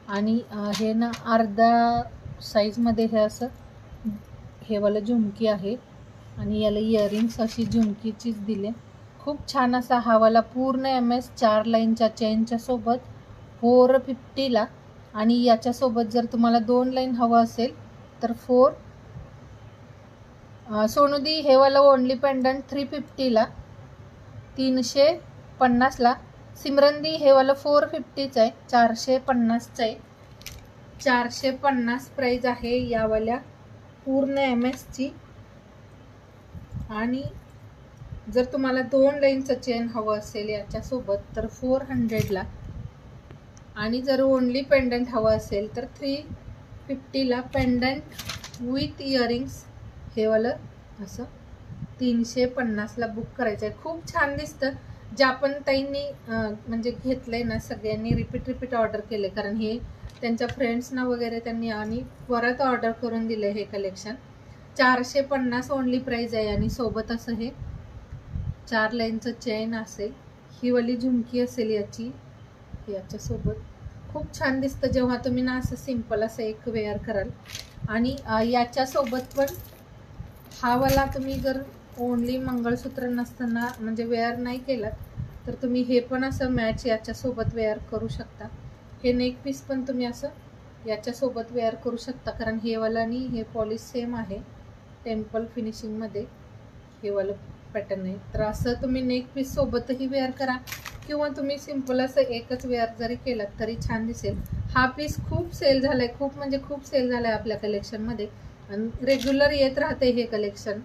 Speaker 1: आणि हे ना अर्धा साईजमध्ये हे असं हे वाला झुमकी आहे, आणि याला इयरिंग्स अशी झुमकीचीच दिले. खूप छान असा हा वाला पूर्ण MS 4 लाईनच्या चेनच्या सोबत 450ला, आणि याच्यासोबत जर तुम्हाला 2 लाईन हवं असेल तर 4. सोनुदी, हे वाला ओनली पेंडंट 350ला, 350ला. सिमरनदी, हे वाला 450च आहे, 450च आहे. 450 प्राइस आहे यावाल्या पूर्ण MS ची. आणि जर तुम्हाला 2 लाईनचं चेन हवं असेल याच्यासोबत तर 400ला, आणि जर ओनली पेंडंट हवं असेल तर 350ला. पेंडंट विथ इयरिंग्स हे वालं असं 350ला बुक करायचं आहे. खूप छान दिसतं. ज्या पण ताईंनी म्हणजे घेतलंय ना, सगळ्यांनी रिपीट ऑर्डर केले, कारण हे त्यांच्या फ्रेंड्सना वगैरे त्यांनी आणि परत ऑर्डर करून दिले हे कलेक्शन. 450 ओनली प्राइस आहे, आणि सोबत असं हे 4 लाईनचं चेन असेल, ही वाली झुमकी असेल याची याच्यासोबत. खूप छान दिसतं जेव्हा तुम्ही ना असं सिंपल असं एक वेअर कराल. आणि याच्यासोबत पण हा वाला तुम्ही जर ओनली मंगळसूत्र नसताना म्हणजे वेअर नाही केलं तर तुम्ही हे पण असं मॅच याच्यासोबत वेअर करू शकता. हे नेक पीस पण तुम्ही असं याच्यासोबत वेअर करू शकता, कारण हे वाला आणि हे पॉलिश सेम आहे, टेम्पल फिनिशिंगमध्ये हे वाला पॅटर्न आहे. तर असं तुम्ही नेक पीस सोबतही वेअर करा, किंवा तुम्ही सिंपल असं एकच वेअर जरी केलं तरी छान दिसेल. हा पीस खूप सेल झालाय, खूप म्हणजे खूप सेल झालाय आपल्या कलेक्शनमध्ये, आणि रेग्युलर येत राहते हे कलेक्शन,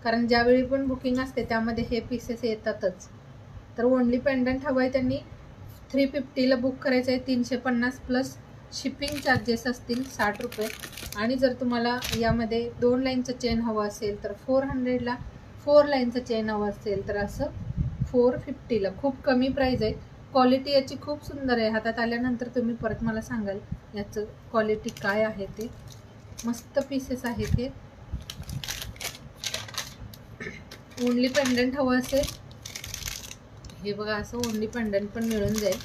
Speaker 1: कारण ज्यावेळी पण बुकिंग असते त्यामध्ये हे पीसेस येतातच. तर ओनली पेंडंट हवं आहे त्यांनी 350ला बुक करायचं आहे, 350 प्लस शिपिंग चार्जेस असतील 60 रुपये. आणि जर तुम्हाला यामध्ये 2 लाईनचं चेन हवं असेल तर 400ला, 4 लाईनचं चेन हवं असेल तर असं 450ला. खूप कमी प्राईज आहे. क्वालिटी याची खूप सुंदर आहे. हातात आल्यानंतर तुम्ही परत मला सांगाल याचं क्वालिटी काय आहे ते. मस्त पीसेस आहेत हे. ओनली पेंडंट हवं असेल, हे बघा असं ओनली पेंडंट पण मिळून जाईल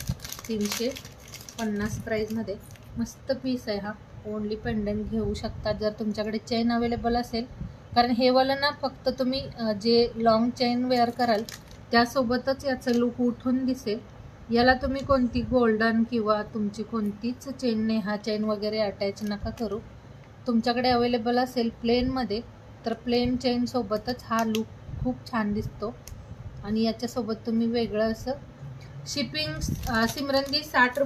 Speaker 1: 350 प्राईजमध्ये. मस्त पीस आहे हा. ओनली पेंडंट घेऊ शकता जर तुमच्याकडे चेन अवेलेबल असेल, कारण हे वालं ना फक्त तुम्ही जे लॉंग चेन वेअर कराल त्यासोबतच याचं लुक उठून दिसेल. याला तुम्ही कोणती गोल्डन किंवा तुमची कोणतीच चेन, नेहा चेन वगैरे अटॅच नका करू. तुमच्याकडे अवेलेबल असेल प्लेनमध्ये तर प्लेन चेन सोबतच हा लूक खूप छान दिसतो. आणि याच्यासोबत तुम्ही वेगळं असं शिपिंग सिमरनजी 60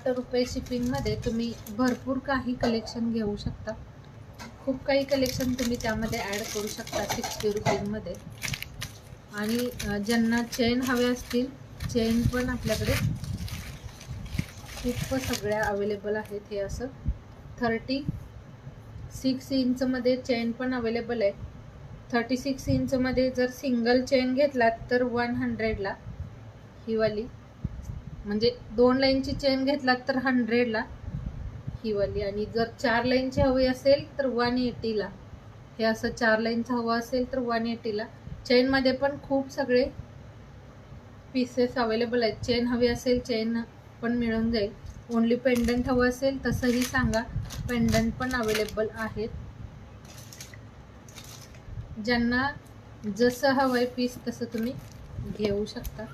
Speaker 1: रुपये शिपिंगमध्ये तुम्ही भरपूर काही कलेक्शन घेऊ शकता. खूप काही कलेक्शन तुम्ही त्यामध्ये ॲड करू शकता 60 रुपीजमध्ये. आणि ज्यांना चेन हवे असतील, चेन पण आपल्याकडे खूप सगळ्या अवेलेबल आहेत. हे असं 36 इंचमध्ये चेन पण अवेलेबल आहे. 36 इंचमध्ये जर सिंगल चेन घेतलात तर 100ला ही वाली, म्हणजे 2 लाईनची चेन घेतलात तर 100ला ही वाली. आणि जर 4 लाईनची हवी असेल तर 180ला. हे असं 4 लाईनचं हवं असेल तर 180ला. चेनमध्ये पण खूप सगळे पीसेस अवेलेबल आहेत. चेन हवी असेल चेन पण मिळून जाईल. ओनली पेंडंट हवं असेल तसंही सांगा, पेंडंट पण अवेलेबल आहेत. ज्यांना जसं हवं आहे पीस तसं तुम्ही घेऊ शकता.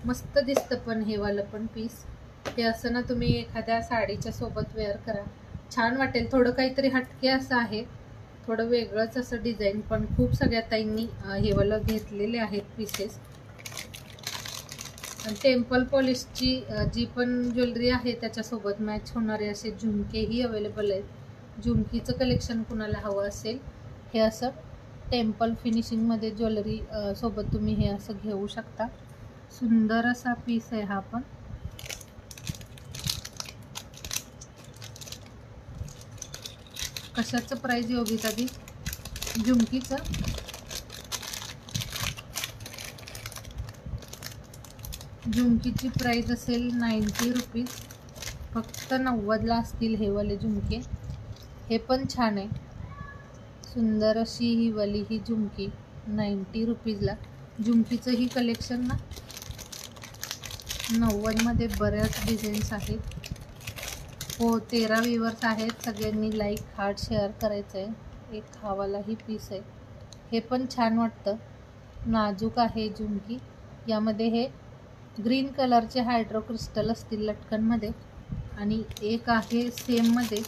Speaker 1: मस्त दिसतं पण हे वालं पण पीस. हे असं ना तुम्ही एखाद्या साडीच्या सोबत वेअर करा, छान वाटेल. थोडं काहीतरी हटके असं आहे, थोडं वेगळंच असं डिझाईन. पण खूप सगळ्या ताईंनी हे वालं घेतलेले आहेत पीसेस. टेम्पल पॉलिशची जी पण ज्वेलरी आहे त्याच्यासोबत मॅच होणारे असे झुमकेही अवेलेबल आहेत. झुमकीचं कलेक्शन कुणाला हवं असेल, हे असं टेम्पल फिनिशिंगमध्ये ज्वेलरी सोबत तुम्ही हे असं घेऊ शकता. सुंदर असा पीस आहे हा पण. कशाचं प्राइस योगिता दी? झुमकीचं झुमकीची प्राइस असेल 90 रुपीज. फक्त 90ला असतील हे वाले झुमके. हे पण छान आहे, सुंदर अशी ही वाली ही झुमकी 90 रुपीजला. झुमकीचं ही कलेक्शन ना 90मध्ये बऱ्याच डिझाईन्स आहेत. हो, 13 व्ह्यूअर्स आहेत. सगळ्यांनी लाईक हार्ट शेअर करायचं आहे. एक हा वाला ही पीस आहे, हे पण छान वाटतं, नाजूक आहे झुमकी. यामध्ये हे ग्रीन कलरचे हायड्रो क्रिस्टल असतील लटकनमध्ये. आणि एक आहे सेममध्ये,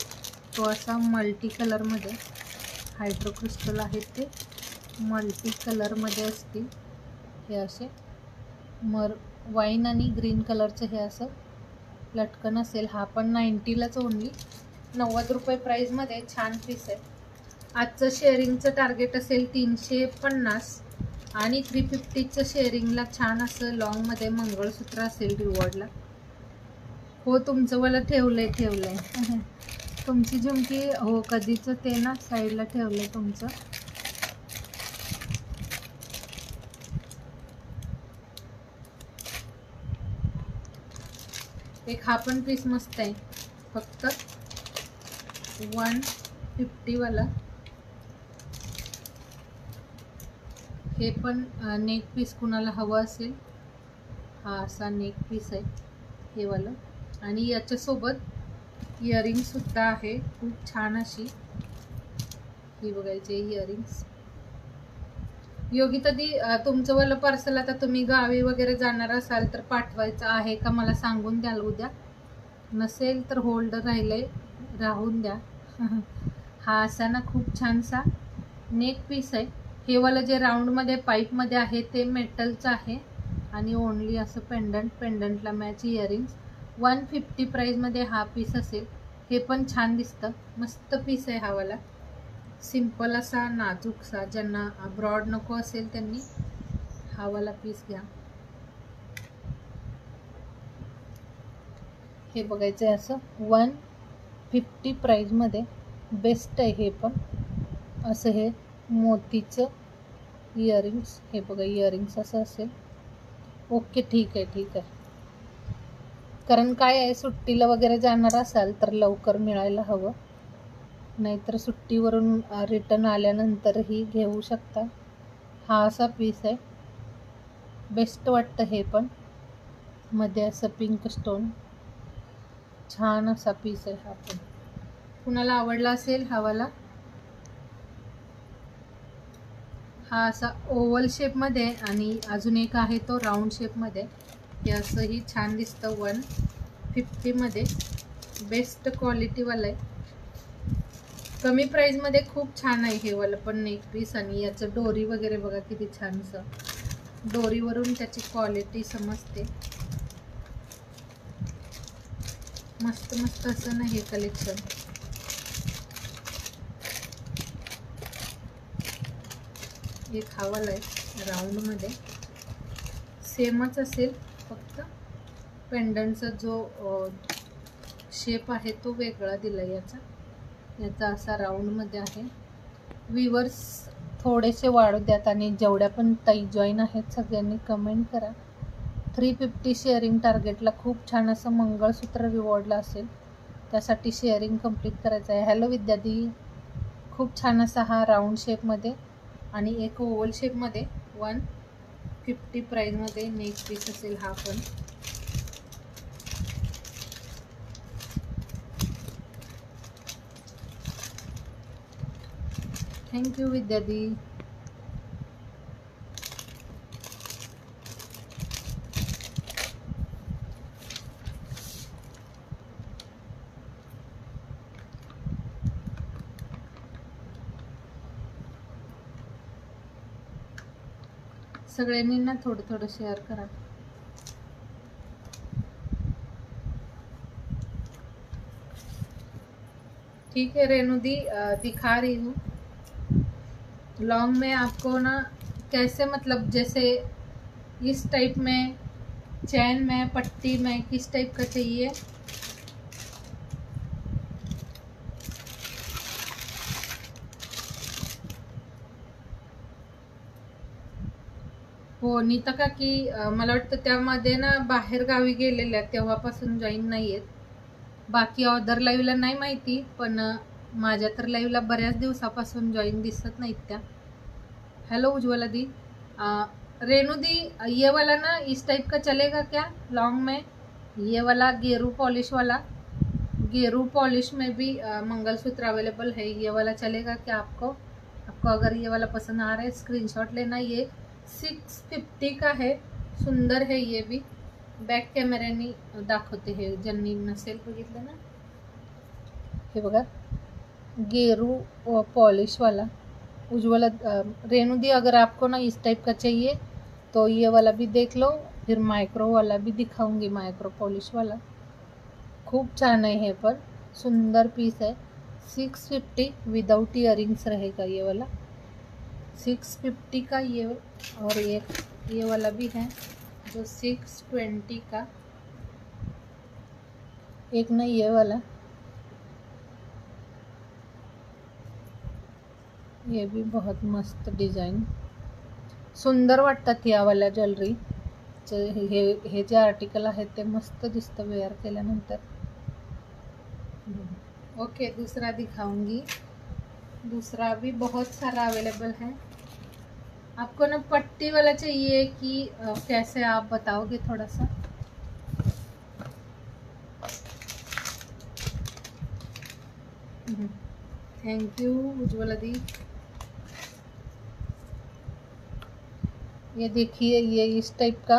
Speaker 1: तो असा मल्टी कलरमध्ये हायड्रो क्रिस्टल आहेत, ते मल्टी कलरमध्ये असतील. हे असे वाईन आणि ग्रीन कलरचं हे असं लटकन असेल. हा पण 90लाच, ओनली 90 रुपये प्राईजमध्ये छान पीस आहे. आजचं शेअरिंगचं टार्गेट असेल 350 आणि 350चं शेअरिंगला छान असं लॉंगमध्ये मंगळसूत्र असेल रिवॉर्डला. हो, तुमचं मला ठेवलंय तुमची झुमकी. हो, कधीचं ते ना साईडला ठेवलंय तुमचं. एक हा पण पीस मस्त आहे, फक्त 150 वाला. हे पण नेक पीस कुणाला हवं असेल, हा असा नेक पीस आहे हे वाला. आणि याच्यासोबत इयरिंगसुद्धा आहे, खूप छान अशी ही बघायची इयरिंग्स. योगिता दी, तुमचं वालं पार्सल आता तुम्ही गावी वगैरे जाणार असाल तर पाठवायचं आहे का मला सांगून द्याल उद्या. नसेल तर होल्ड राहून द्या. हा असा ना खूप छानसा नेक पीस आहे. हे वालं जे राऊंडमध्ये पाईपमध्ये आहे ते मेटलचं आहे. आणि ओनली असं पेंडंटला मॅच इयरिंग्स. 150 प्राईजमध्ये हा पीस असेल. हे पण छान दिसतं, मस्त पीस आहे हा वाला. सिंपल असा नाजूकसा. ज्यांना ब्रॉड नको असेल त्यांनी हा वाला पीस घ्या. हे बघायचं आहे असं 150 प्राईजमध्ये. बेस्ट आहे हे पण. असं हे मोतीचं इयरिंग्स, हे बघा इयरिंग्स असं असेल. ओके, ठीक आहे. कारण काय आहे, सुट्टीला वगैरे जाणार असाल तर लवकर मिळायला हवं, नाहीतर सुट्टीवरून रिटर्न आल्यानंतरही घेऊ शकता. हा असा पीस आहे, बेस्ट वाटतं हे पण. मध्ये असं पिंक स्टोन, छान असा पीस आहे हा पण. कुणाला आवडला असेल हा वाला. हा असा ओव्हल शेपमध्ये आणि अजून एक आहे तो राऊंड शेपमध्ये. हे असंही छान दिसतं. 150मध्ये बेस्ट क्वालिटीवाला आहे. कमी प्राइस मध्ये खूप छान आहे हे वाला पण नेक पीस. आणि याचं डोरी वगैरे बघा किती छानसं, डोरीवरून त्याची क्वालिटी समजते. मस्त मस्त असं ना हे कलेक्शन. एक हा वाला आहे राऊंड मध्ये, सेमच असेल, फक्त पेंडंटचा जो शेप आहे तो वेगळा दिला याचा. याचा असा राऊंड मध्ये आहे. व्ह्यूअर्स थोडेसे वाढू द्यात आणि जेवढ्या पण ताई जॉईन आहेत सगळ्यांनी कमेंट करा. 350 शेअरिंग टार्गेटला खूप छान असं मंगळसूत्र रिवॉर्डला असेल, त्यासाठी शेअरिंग कंप्लीट करायचं आहे. हॅलो विद्यादी, खूप छान असा हा राऊंड शेपमध्ये आणि एक ओव्हल शेपमध्ये 150 प्राईजमध्ये नेक पीस असेल हा पण. थँक्यू विद्यादी. सगळ्यांनी ना थोडं थोडं शेअर करा. ठीक है रेणु दी, दिखा रही हूँ. लॉन्ग में आपको ना कैसे, मतलब जैसे इस टाइप में, चैन में, पट्टी में, किस टाइप का चाहिए? हो नीता का की मला वाटतं त्यामध्ये ना बाहेर गावी गेलेल्या तेव्हापासून जॉईन नाही आहेत. बाकी अदर लाईव्हला नाही माहिती, पण माझ्या तर लाईव्हला बऱ्याच दिवसापासून जॉईन दिसत नाहीत त्या. हेलो उज्ज्वला दी. रेणु दी, ये वाला ना इस टाइप का चलेगा क्या लॉन्ग में? ये वाला गेरू पॉलिश वाला, गेरू पॉलिश में भी मंगलसूत्र अवेलेबल है. ये वाला चलेगा क्या आपको? आपको अगर ये वाला पसंद आ रहा है स्क्रीनशॉट लेना. ये 650 का है, सुंदर है ये भी. बॅक कॅमेऱ्याने दाखवते हे, ज्यांनी नसेल बघितलं ना. हे बघा गेरू पॉलिश वाला. उज्ज्वला, रेणु दी, अगर आपको ना इस टाइप का चाहिए तो ये वाला भी देख लो. फिर माइक्रो वाला भी दिखाऊंगी, माइक्रो पॉलिश वाला. खूप छान आहे हे पण, सुंदर पीस है. 650 विदाउट इयरिंग्स रहेगा ये वाला. 650 का ये, और एक ये वाला भी है जो 620 का. एक ना ये वाला, ये भी बहुत मस्त डिझाईन, सुंदर वाटतात यावाल्या ज्वेलरी. हे जे आर्टिकल आहेत ते मस्त दिसतं वेअर केल्यानंतर. ओके, दूसरा दिखाऊंगी. दूसरा भी बहुत सारा अवेलेबल है. आपको ना पट्टी वाला चाहिए कि कैसे, आप बताओगे थोड़ा सा. थैंक यू उज्ज्वला दी. ये देखिए, ये इस टाइप का,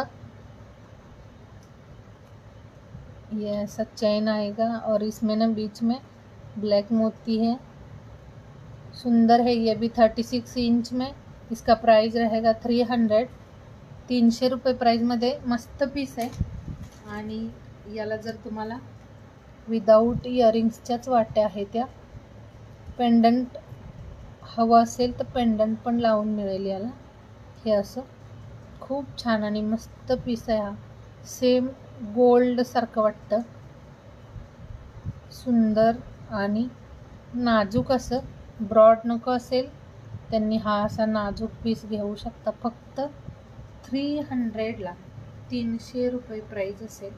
Speaker 1: ये ऐसा चैन आएगा और इसमें ना बीच में ब्लैक मोती है. सुंदर है ये भी. 36 इंच में. इसका प्राइस रहेगा 300, 300 रुपये प्राइसमध्ये. मस्त पीस आहे. आणि याला जर तुम्हाला विदाऊट इयरिंग्सच्याच वाट्या आहेत त्या, पेंडंट हवं असेल तर पेंडंट पण लावून मिळेल याला. हे असं खूप छान आणि मस्त पीस आहे हा. सेम गोल्ड सारखं वाटतं, सुंदर आणि नाजूक असं. ब्रॉड नको असेल त्यांनी हा असा नाजूक पीस घेऊ शकता. फक्त 300ला, 300 रुपये प्राइस असेल.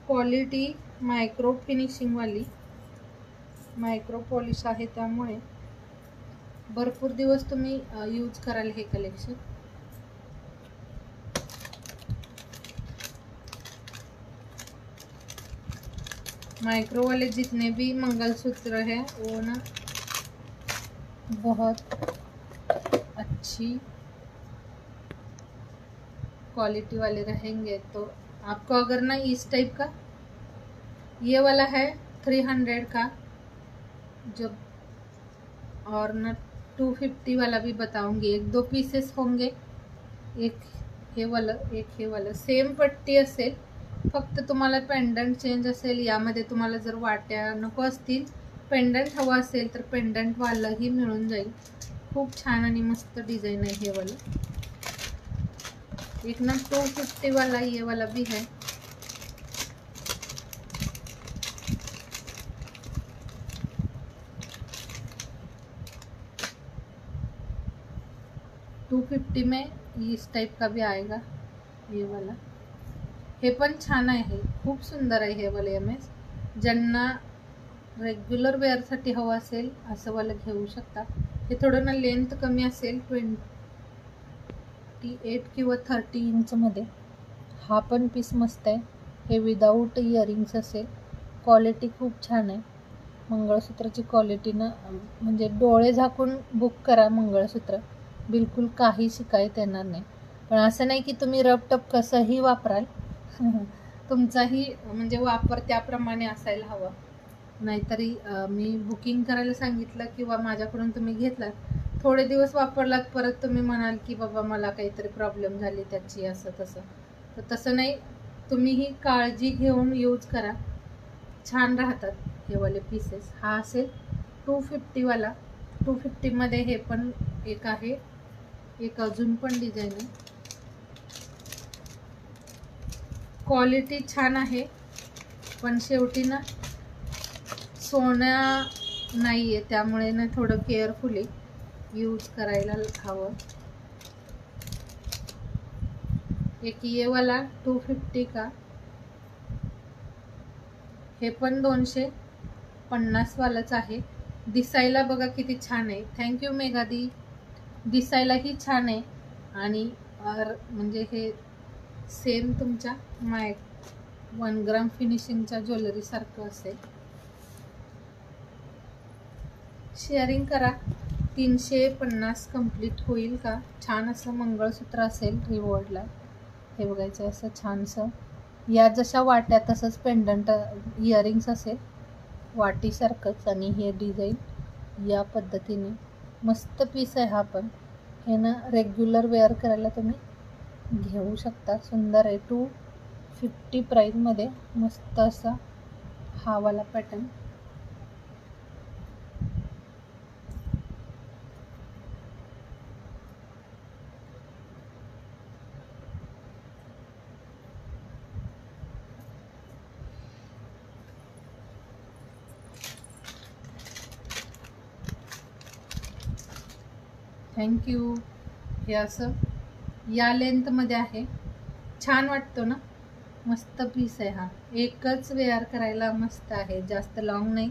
Speaker 1: क्वालिटी मायक्रो फिनिशिंग वाली, मायक्रो पॉलिश आहे, त्यामुळे भरपूर दिवस तुम्ही यूज कराल हे कलेक्शन. माइक्रो वाले जितने भी मंगलसूत्र है वो ना बहुत अच्छी क्वालिटी वाले रहेंगे. तो आपको अगर ना इस टाइप का ये वाला है 300 का जब, और न 250 वाला भी बताऊंगी। एक दो पीसेस होंगे, एक हे वाला सेम पट्टी असेल, फक्त तुम्हाला पेंडंट चेंज असेल। यामध्ये तुम्हाला जर वाट्या नको असतील, पेंडंट हवा असेल तर पेंडंट वालाही मिळून जाईल। खूप छान आणि मस्त डिझाइन आहे हे वाला। एक ना 250 वाला ये वाला भी है। $250 में इस टाइप का भी आएगा ये वाला। हे पण छान आहे, खूप सुंदर आहे हे वाले एमएस। ज्यांना रेग्युलर वेअरसाठी हवं असेल असं वाला घेऊ शकता। हे थोडं ना लेंथ कमी असेल, 28 किंवा 30 इंचमध्ये। हा पण पीस मस्त आहे। हे विदाऊट इयरिंग्स असेल, क्वालिटी खूप छान आहे। मंगळसूत्राची क्वालिटी ना, म्हणजे डोळे झाकून बुक करा मंगळसूत्र, बिलकुल काही शिकायत येणार नाही। पण असं नाही की तुम्ही रबटप कसंही वापराल, तुमचाही म्हणजे वापर त्याप्रमाणे असायला हवा। नाहीतरी मी बुकिंग करायला सांगितलं किंवा माझ्याकडून तुम्ही घेतलात, थोडे दिवस वापरलात, परत तुम्ही म्हणाल की बाबा मला काहीतरी प्रॉब्लेम झाली त्याची, असं तसं। तर तसं नाही, तुम्हीही काळजी घेऊन यूज करा, छान राहतात हे वाले पीसेस। हा असेल 250 वाला। 250 मध्ये हे पण एक आहे, एक अजून पण डिझाईन आहे। क्वालिटी छान आहे, पण शेवटी ना सोन्या नाहीये, त्यामुळे ना थोडं केअरफुली यूज करायला हवं। एक ये वाला 250 का, हे पण 250 वालाच आहे। दिसायला बघा किती छान आहे। थँक्यू मेघादी। दिसायलाही छान आहे आणि म्हणजे हे सेम तुमच्या 1 ग्राम फिनिशिंगच्या ज्वेलरी सारखं असेल। शेअरिंग करा, 350 कंप्लीट होईल का? छान असं मंगळसूत्र असेल रिवॉर्डला, हे बघायचं असं छानसं। या जशा वाट्या तसंच पेंडंट इयरिंग्स असेल वाटीसारखंच, आणि हे डिझाईन या पद्धतीने मस्त पीस आहे हा पण। हे ना रेग्युलर वेअर करायला तुम्ही घेऊ शकता, सुंदर आहे। 250 प्राईजमध्ये मस्त असा हा वाला पॅटर्न। थँक्यू। हे असं या लेंथमध्ये आहे, छान वाटतो ना, मस्त पीस आहे हा। एकच वेअर करायला मस्त आहे, जास्त लॉंग नाही,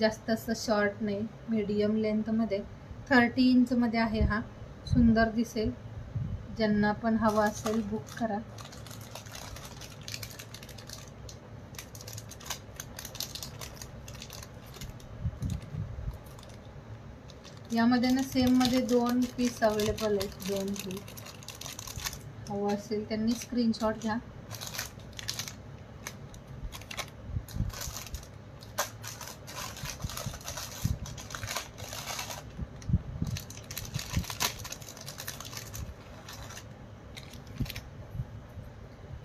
Speaker 1: जास्त असं शॉर्ट नाही, मीडियम लेंथमध्ये 30 इंचमध्ये आहे हा। सुंदर दिसेल, ज्यांना पण हवा असेल बुक करा। यामध्ये ना सेम मध्ये 2 पीस अवेलेबल आहेत, 2 पीस हवं असेल त्यांनी स्क्रीनशॉट घ्या।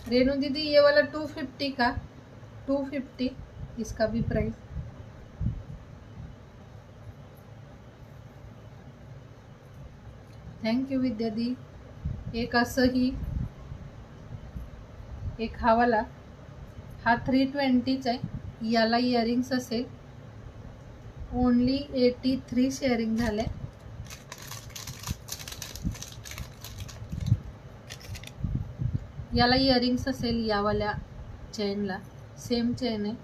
Speaker 1: रेनू दीदी ये वाला 250 का, 250 इसका भी प्राइस। थँक्यू विद्या दी। एक असंही, एक हा वाला, हा 320चा आहे। याला इयरिंग्स असेल, ओनली 83 शेअरिंग झाले। याला इयरिंग्स असेल, यावाल्या चेनला सेम चेन आहे।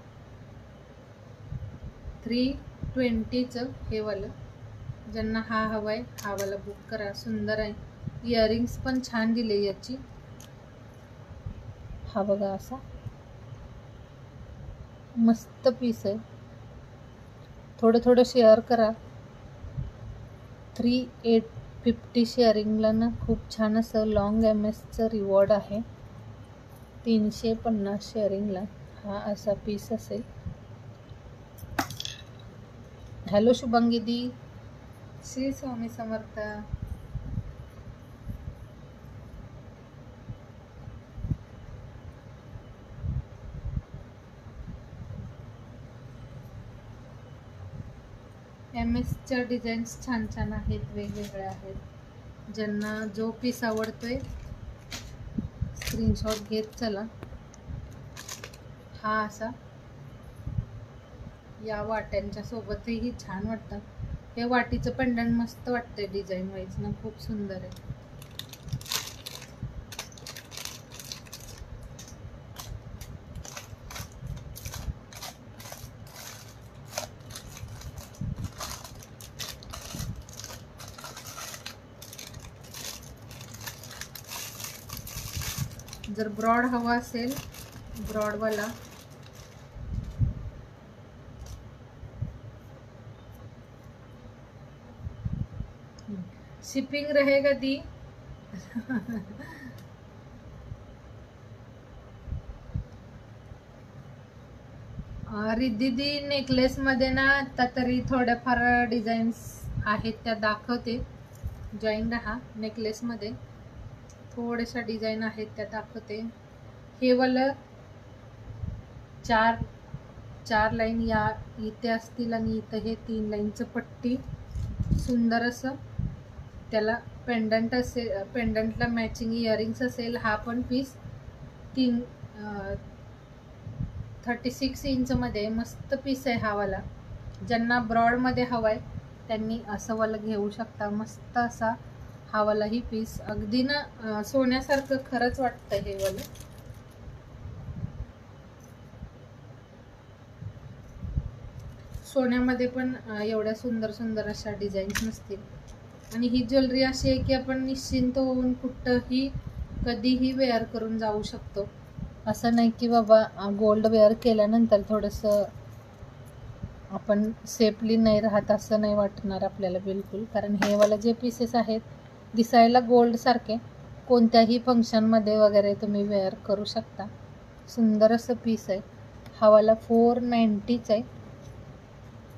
Speaker 1: 320चं हे वालं, ज्यांना हा हवा आहे हा वाला बुक करा, सुंदर आहे। इयरिंग्स पण छान दिले याची। हा बघा असा मस्त पीस आहे, थोडं थोडं शेअर करा। 350 शेअरिंगला ना खूप छान असं लॉंग एमएसचं रिवॉर्ड आहे। 350 शेअरिंगला हा असा पीस असेल। हॅलो शुभांगी दी, श्री स्वामी समर्थ. MS च्या डिझाईन्स छान छान आहेत, वेगवेगळे आहेत. ज्यांना जो पीस आवडतोय स्क्रीनशॉट घेत चला. हा असा या वाट्यांच्या सोबतही छान वाटतं. हे वाटीचं पेंडंट मस्त वाटतंय, डिझाईन वाईज ना खूप सुंदर आहे. जर ब्रॉड हवा असेल, ब्रॉडवाला शिपिंग रहेगा दी. रिद्धी दी, नेकलेस मध्ये ना आता तरी थोड्याफार डिझाईन्स आहेत त्या दाखवते. जॉईन रहा. नेकलेस मध्ये थोड्याशा डिझाईन आहेत त्या दाखवते. हे वालं चार लाईन या इथे असतील आणि इथं हे 3 लाईनचं पट्टी, सुंदर असं त्याला पेंडंट असेल, पेंडंटला मॅचिंग इयरिंग्स असेल. हा पण पीस 36 इंच मध्ये मस्त पीस आहे हा वाला. ज्यांना ब्रॉड मध्ये हवाय त्यांनी असं वाला घेऊ शकता. मस्त असा हा वालाही पीस, अगदी ना सोन्यासारखं खरंच वाटतं हे वाला. सोन्यामध्ये पण एवढ्या सुंदर सुंदर अशा डिझाईन्स नसतील. आणि ही ज्वेलरी अशी आहे की आपण निश्चिंत होऊन कुठंही कधीही वेअर करून जाऊ शकतो. असं नाही की बाबा गोल्ड वेअर केल्यानंतर थोडंसं आपण सेफली नाही राहत, असं नाही वाटणार आपल्याला बिलकुल. कारण हे वाला जे पीसेस आहेत दिसायला गोल्ड सारखे, कोणत्याही फंक्शनमध्ये वगैरे तुम्ही वेअर करू शकता. सुंदर असं पीस आहे. हा वाला 490च आहे,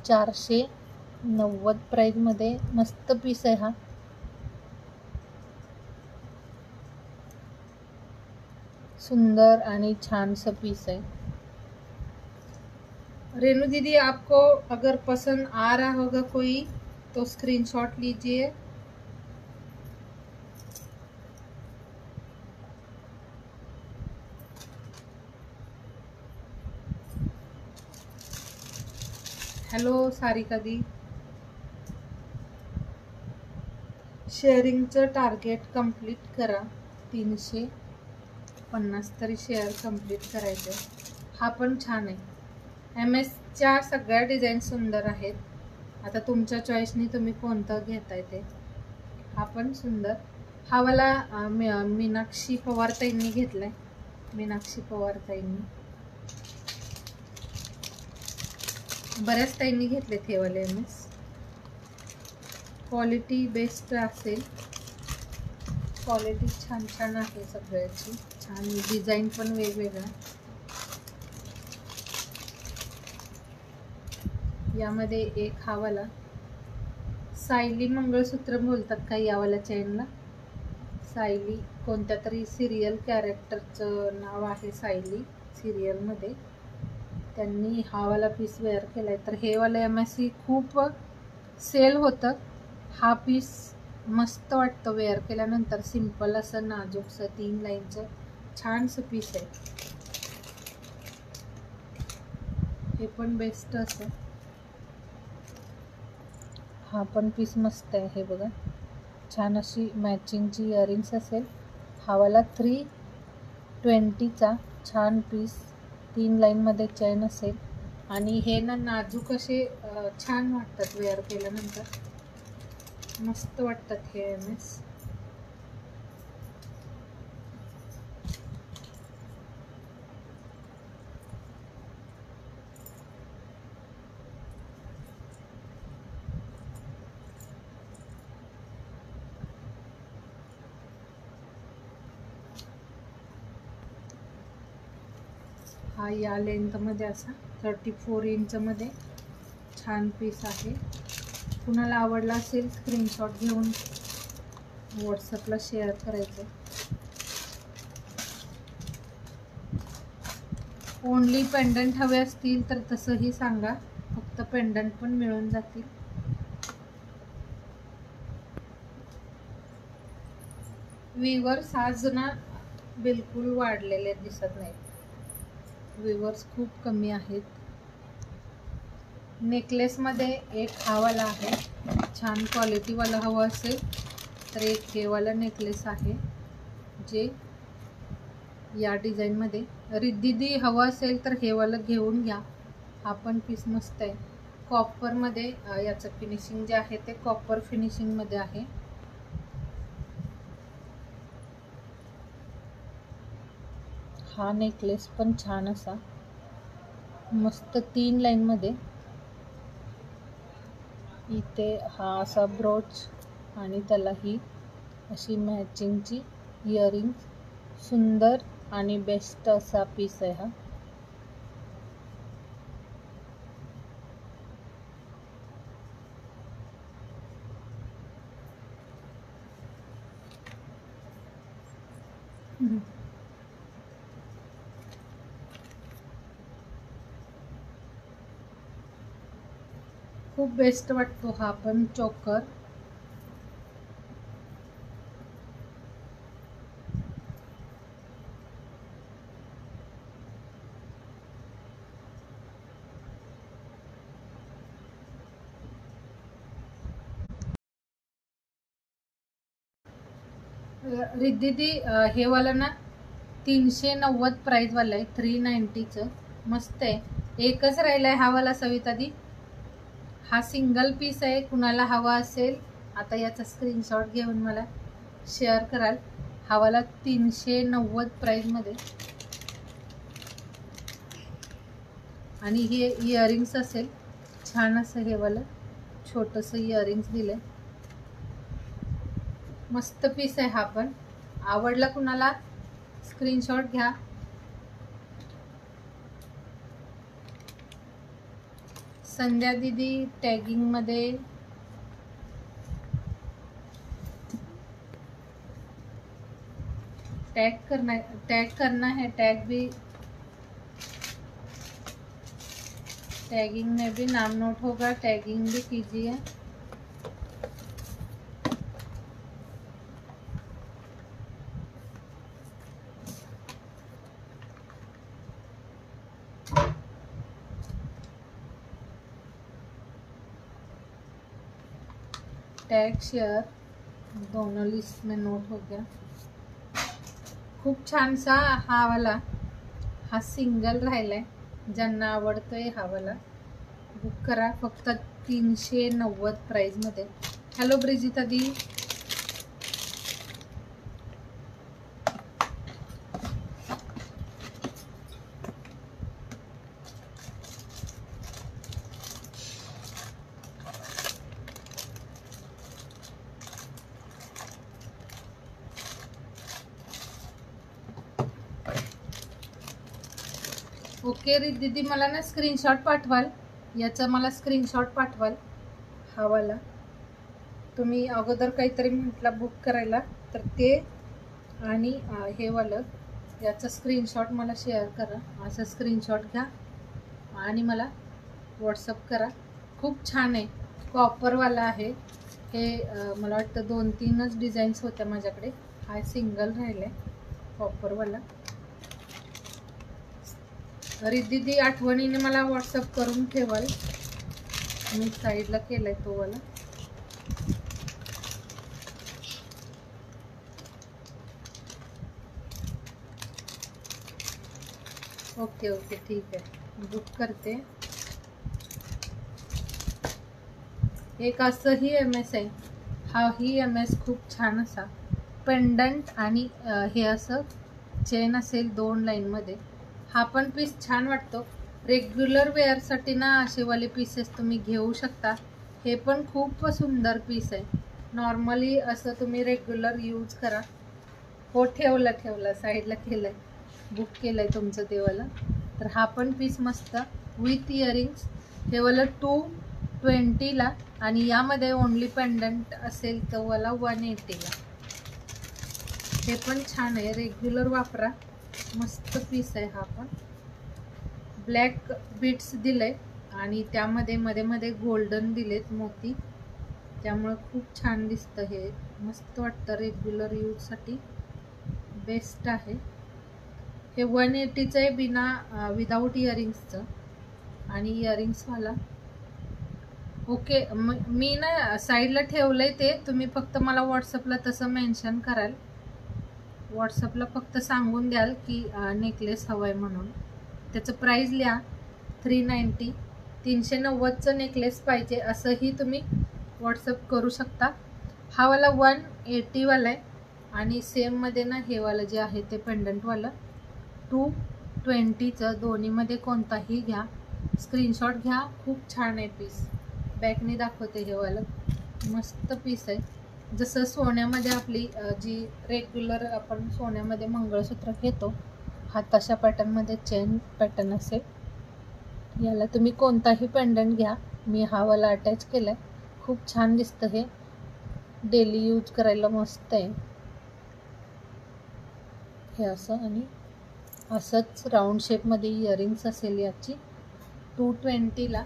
Speaker 1: 490 प्राईजमध्ये मस्त पीस आहे हा. सुंदर आणि छानसं पीस आहे. रेनू दीदी, आपको अगर पसंद आ रहा होगा कोई तो स्क्रीनशॉट लीजिए. हॅलो सारिका दी. शेअरिंगचं टार्गेट कंप्लीट करा. 350 तरी शेअर कंप्लीट करायचं. हा पण छान आहे. MS च्या सगळ्या डिझाईन सुंदर आहेत. आता तुमच्या चॉईसनी तुम्ही कोणतं घेताय ते. हा पण सुंदर. हा वाला मीनाक्षी पवार ताईंनी घेतलाय. मीनाक्षी पवार ताईंनी, बऱ्याच ताईंनी घेतलेत हे वाले MS. क्वालिटी बेस्ट असेल, क्वालिटी छान छान आहे सगळ्याची. छान डिझाईन पण वेगवेगळा. यामध्ये एक हा वाला सायली मंगळसूत्र बोलतात का यावाला चेनला. सायली कोणत्या तरी सिरियल कॅरेक्टरचं नाव आहे सायली सिरियलमध्ये. त्यांनी हा वाला पीस वेअर केलाय. तर हे वाला MSC खूप सेल होतं. हा पीस मस्त वाटतं वेअर केल्यानंतर. सिंपल असं नाजूकसं 3 लाईनचं छानसं पीस आहे. हे पण बेस्ट असं. हा पण पीस मस्त आहे. हे बघा, छान अशी मॅचिंगची इयरिंग्स असेल. हा वाला 320चा छान पीस, 3 लाईनमध्ये चेन असेल. आणि हे ना नाजूक असे छान वाटतात वेअर केल्यानंतर, मस्त वाटतात हे MS. हा या लेंथमध्ये असा 34 इंचमध्ये छान पीस आहे. कुणाला आवडला असेल स्क्रीनशॉट घेऊन व्हॉट्सअपला शेअर करायचं. ओनली पेंडंट हवे असतील तर तसंही सांगा, फक्त पेंडंट पण मिळून जातील. व्ह्यूअर्स आज ना बिलकुल वाढलेले दिसत नाहीत, व्ह्यूअर्स खूप कमी आहेत. नेकलेसमध्ये एक हा वाला आहे, छान क्वालिटीवाला हवा असेल तर एक हे वाला नेकलेस आहे जे या डिझाईनमध्ये. रिद्धी हवं असेल तर हे वाला घेऊन घ्या, हा पण पीस मस्त आहे. कॉपरमध्ये याचं फिनिशिंग जे आहे ते कॉपर फिनिशिंगमध्ये आहे. हा नेकलेस पण छान असा मस्त 3 लाईनमध्ये. इथे हा असा ब्रोच आणि त्याला ही अशी मॅचिंगची इयरिंग. सुंदर आणि बेस्ट असा पीस आहे हा. खूप बेस्ट वाटतो हा पण चोकर. रिद्धी हे वाला ना 390 प्राइस वाला आहे, 390चं मस्त आहे. एकच राहिलाय हा वाला सविता दी, हा सिंगल पीस आहे. कुणाला हवा असेल आता याचा स्क्रीनशॉट घेऊन मला शेअर कराल. हा वाला 390 प्राइस मध्ये आणि हे इयरिंग्स असेल छान असं. हे वाला छोटंसं इयरिंग्स दिलंय, मस्त पीस आहे हा पण. आवडला कुणाला स्क्रीनशॉट घ्या. संध्या दीदी टॅगिंग मध्ये टैग करना है, टैगिंग में भी नाम नोट होगा, टैगिंग भी कीजिए. टैग शेयर दोनों लिस्ट में नोट हो गया. खूप छानसा हा वाला, हा सिंगल राहिलाय. ज्यांना आवडतोय हा वाला बुक करा, फक्त 390 प्राइस मध्ये. हॅलो ब्रिजिता दी. ओके दीदी, मला ना स्क्रीनशॉट पाठवाल, याचा मला स्क्रीनशॉट पाठवाल. हा वाला तुम्ही अगोदर काहीतरी म्हटलं बुक करायला, तर ते आणि हे वाला याचा स्क्रीनशॉट मला शेअर करा. असं स्क्रीनशॉट घ्या आणि मला व्हॉट्सअप करा. खूप छान आहे, कॉपरवाला आहे हे. मला वाटतं 2-3च डिझाईन्स होत्या माझ्याकडे, हा सिंगल राहिला आहे कॉपरवाला. रिद्धी आठवणीने मला व्हॉट्सअप करून ठेवाल, मी साईडला केलाय तो वाला. ओके ओके ठीक आहे, बुक करते. एक असंही MS आहे, हा ही MS खूप छान असा पेंडंट आणि हे असं चेन असेल 2 लाईनमध्ये. हा पण पीस छान वाटतो. रेग्युलर वेअरसाठी ना असेवाले पीसेस तुम्ही घेऊ शकता. हे पण खूप सुंदर पीस आहे. नॉर्मली असं तुम्ही रेग्युलर यूज करा. हो ठेवला साईडला केलं आहे, बुक केलं आहे तुमचं ते वाला. तर हा पण पीस मस्त विथ इयरिंग्स. हे वाला 220ला आणि यामध्ये ओनली पेंडंट असेल तर मला 180ला. हे पण छान आहे, रेग्युलर वापरा, मस्त पीस आहे हा पण. ब्लॅक बीट्स दिले आणि त्यामध्ये मध्ये मध्ये गोल्डन दिलेत मोती, त्यामुळे खूप छान दिसतं. हे मस्त वाटतं, रेग्युलर यूजसाठी बेस्ट आहे. हे 180चं आहे, बिना विदाऊट इयरिंग्सचं. आणि इयरिंग्सवाला ओके, मी ना साईडला ठेवलंय ते, तुम्ही फक्त मला व्हॉट्सअपला तसं मेन्शन कराल. व्हॉट्सअपला फक्त सांगून द्याल की नेकलेस हवं आहे म्हणून. त्याचं प्राईस लिहा 390. 390चं नेकलेस पाहिजे असंही तुम्ही व्हॉट्सअप करू शकता. हा वाला 180वाला आहे आणि सेममध्ये ना हे वाला जे आहे ते पेंडंटवालं 220चं. दोन्हीमध्ये कोणताही घ्या, स्क्रीनशॉट घ्या, खूप छान आहे पीस. बॅकने दाखवते, हे वाला मस्त पीस आहे. जसं सोन्यामध्ये आपली जी रेग्युलर आपण सोन्यामध्ये मंगळसूत्र घेतो, हा तशा पॅटर्नमध्ये चेन पॅटर्न असेल. याला तुम्ही कोणताही पेंडंट घ्या, मी हा वाला अटॅच केला आहे, खूप छान दिसतं. हे डेली यूज करायला मस्त आहे. हे असं आणि असंच राऊंड शेपमध्ये इयरिंग्स असेल याची 220ला.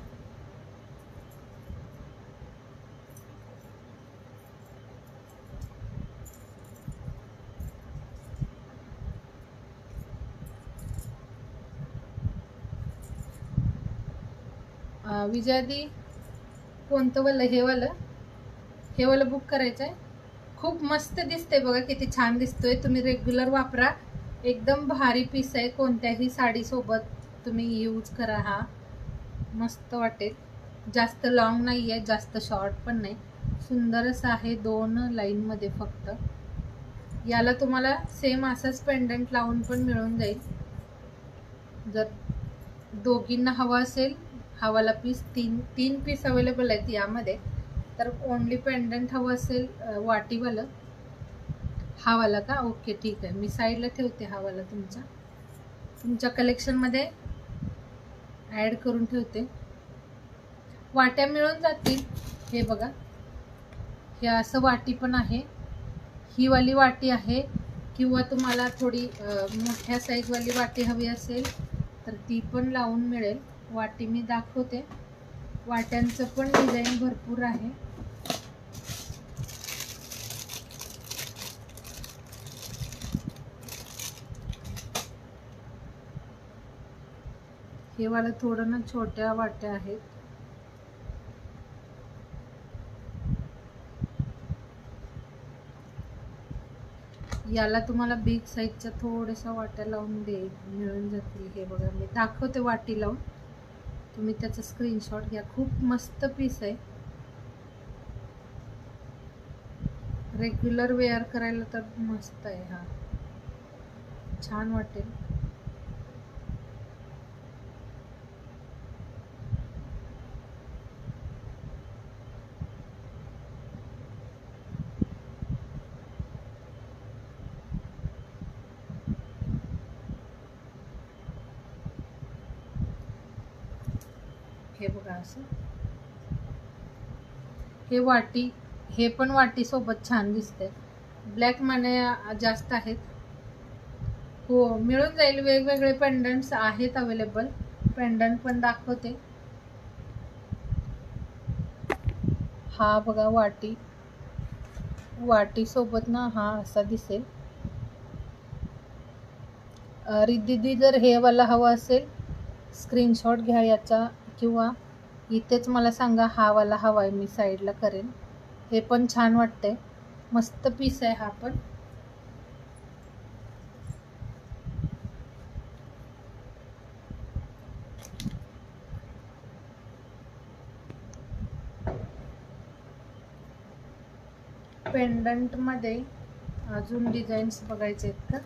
Speaker 1: विजयादी कोणतं वालं? हे वालं बुक करायचं आहे. खूप मस्त दिसते बघा, किती छान दिसतोय. तुम्ही रेग्युलर वापरा, एकदम भारी पीस आहे. कोणत्याही साडीसोबत तुम्ही यूज करा, हा मस्त वाटेल. जास्त लॉंग नाही आहे, जास्त शॉर्ट पण नाही, सुंदर असं आहे. 2 लाईनमध्ये फक्त. याला तुम्हाला सेम असंच पेंडंट लावून पण मिळून जाईल. जर दोघींना हवा असेल, हवाला पीस 3 पीस अवेलेबल आहेत यामध्ये. तर ओनली पेंडंट हवं असेल वाटीवालं, हा वाला का? ओके ठीक आहे, मी साईडला ठेवते. हा वाला तुमच्या कलेक्शनमध्ये ॲड करून ठेवते. वाट्या मिळून जातील. हे बघा, हे असं वाटी पण आहे, ही वाली वाटी आहे. किंवा तुम्हाला थोडी मोठ्या साईजवाली वाटी हवी असेल तर ती पण लावून मिळेल. वाटी मी दाखवते. वाट्यांचं पण डिझाईन भरपूर आहे. हे वाला थोडं ना छोट्या वाट्या आहेत. याला तुम्हाला बिग साईजच्या थोड्याशा वाट्या लावून मिळून जातील. हे बघा, मी दाखवते वाटी लावून, तुम्ही त्याचा स्क्रीनशॉट घ्या. खूप मस्त पीस आहे, रेग्युलर वेअर करायला तर मस्त आहे. हा छान वाटेल. हे बघा असं, हे वाटी, हे पण वाटी सोबत छान दिसते. ब्लॅक मध्ये जास्त आहेत. हो मिळून जाईल. वेगवेगळे पेंडंट्स आहेत अवेलेबल. पेंडंट पण दाखवते. हा बघा वाटी सोबत ना हा असा दिसेल. रिद्धी जर हे वाला हवा असेल, स्क्रीनशॉट घ्या याचा, किंवा इथेच मला सांगा हा वाला हवा आहे, मी साईडला करेन. हे पण छान वाटतंय, मस्त पीस आहे हा पण. पेंडंट मध्ये अजून डिझाईन्स बघायचे आहेत का?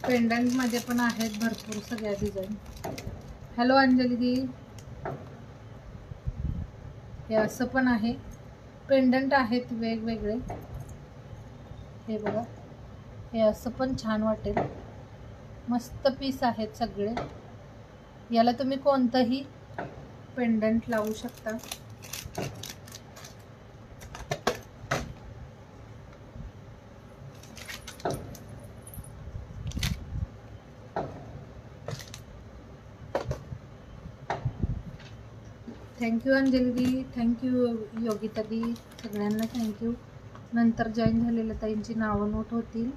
Speaker 1: पेंडंट मध्ये पण आहेत भरपूर सगळ्या डिझाईन. हॅलो अंजली दी. हे असं पण आहे, पेंडंट आहेत वेगवेगळे. हे बघा, हे असं पण छान वाटेल, मस्त पीस आहेत सगळे. याला तुम्ही कोणतंही पेंडंट लावू शकता. थँक्यू अंजली दी, थँक्यू योगिता दी, सगळ्यांना थँक्यू. नंतर जॉईन झालेल्या ताईंची नावं नोट होतील.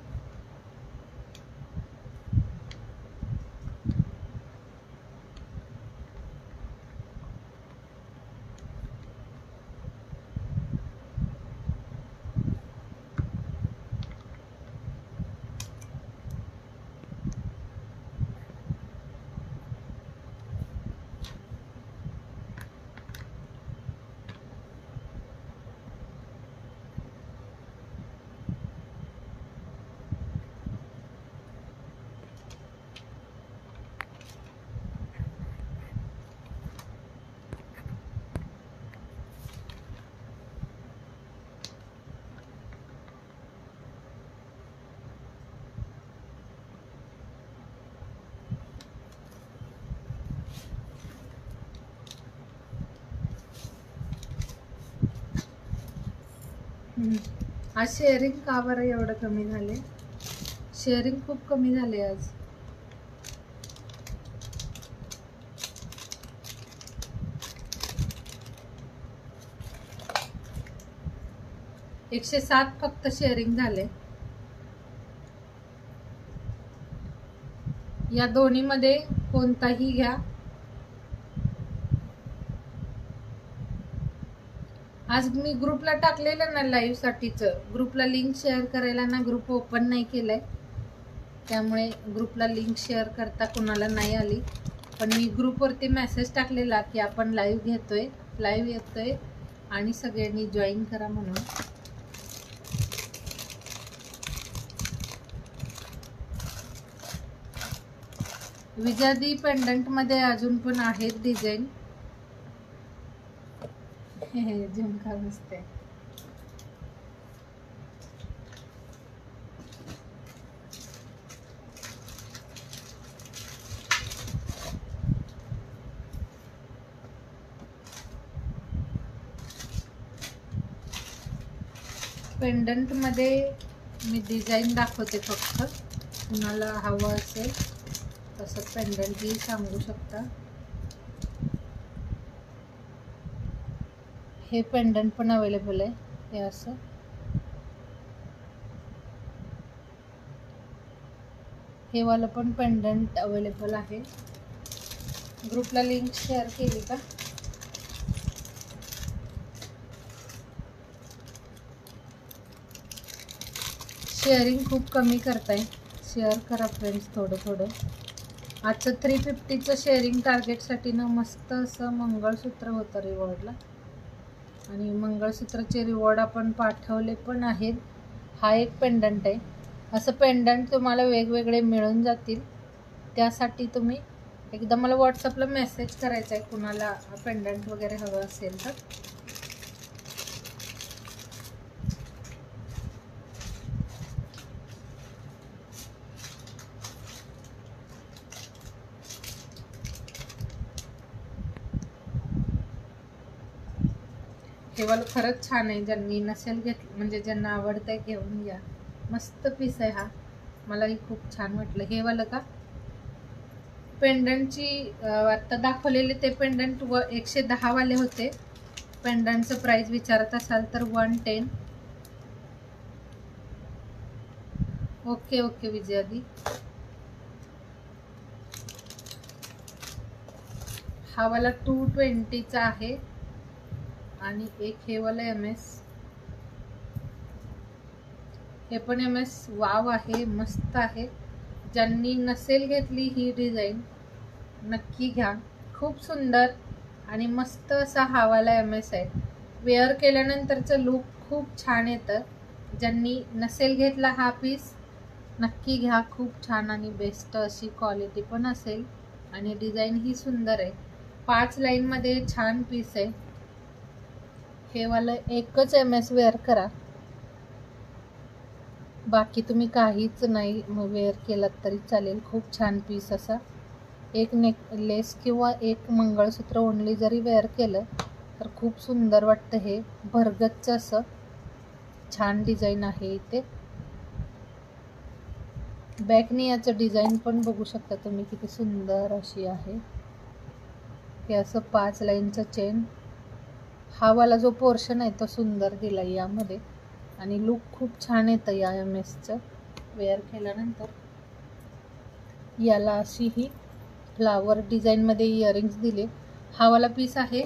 Speaker 1: आज शेअरिंग का बरं एवढं कमी झाले? शेअरिंग खूप कमी झाले आज. एकशे 7 फक्त शेअरिंग झाले. या दोन्ही मध्ये कोणताही घ्या. आज मी ग्रुपला टाकलेलं ना लाईव्ह साठीचं, ग्रुपला लिंक शेअर करायला ना, ग्रुप ओपन नाही केलंय, त्यामुळे ग्रुपला लिंक शेअर करता कोणाला नाही आली. पण मी ग्रुपवरती मेसेज टाकलेला की आपण लाईव्ह घेतोय, लाईव्ह येतोय आणि सगळ्यांनी जॉईन करा म्हणून. विजादी पेंडंट मध्ये अजून पण आहेत डिझाईन. हे झुमका मस्त आहे. पेंडंट मध्ये मी डिझाईन दाखवते, फक्त कुणाला हवं असेल तसं पेंडंटही सांगू शकता. हे पेंडंट पण अवेलेबल आहे. हे असं हे वाला पण पेंडंट अवेलेबल आहे. ग्रुपला लिंक शेअर केली का? शेअरिंग खूप कमी करताय, शेअर करा फ्रेंड्स थोडं थोडं. आजचं 350चं शेअरिंग टार्गेटसाठी ना मस्त असं मंगळसूत्र होतं रिवॉर्डला, आणि मंगळसूत्राचे रिवॉर्ड आपण पाठवले पण आहेत. हा एक पेंडंट आहे. असं पेंडंट तुम्हाला वेगवेगळे मिळून जातील. त्यासाठी तुम्ही एकदा मला व्हॉट्सअपला मेसेज करायचा आहे कुणाला पेंडंट वगैरे हवं असेल तर. हे वाला खरंच छान आहे. ज्यांनी नसेल घेतलं, म्हणजे ज्यांना आवडतंय घेऊन घ्या. मस्त पीस आहे हा, मलाही खूप छान वाटलं. हे वाला का पेंडंटची आता दाखवलेले ते पेंडंट 110 वाले होते. पेंडंटचं प्राइस विचारत असाल तर 110. ओके ओके विजयादी. हा वाला 220चा आहे, आणि एक हे वाला MS, हे पण MS वाव आहे, मस्त आहे. ज्यांनी नसेल घेतली ही डिझाईन नक्की घ्या. खूप सुंदर आणि मस्त असा हा वाला MS आहे. वेअर केल्यानंतरचं लुक खूप छान येतं. ज्यांनी नसेल घेतला हा पीस नक्की घ्या. खूप छान आणि बेस्ट अशी क्वालिटी पण असेल आणि डिझाईन ही सुंदर आहे. 5 लाईन मध्ये छान पीस आहे. हे वाला एकच MS वेअर करा, बाकी तुम्ही काहीच नाही वेअर केलात तरी चालेल. खूप छान पीस असा. एक नेकलेस किंवा एक मंगळसूत्र ओनली जरी वेअर केलं तर खूप सुंदर वाटतं. हे भरगतचं असं छान डिझाईन आहे. इथे बॅकनी याचं डिझाईन पण बघू शकता तुम्ही, किती सुंदर अशी आहे. हे असं 5 लाईनचं चेन. हा वाला जो पोर्शन आहे तो सुंदर दिला यामध्ये आणि लुक खूप छान येतं या MSचं वेअर केल्यानंतर. याला अशी ही फ्लावर डिझाईनमध्ये इयरिंग्स दिले. हा वाला पीस आहे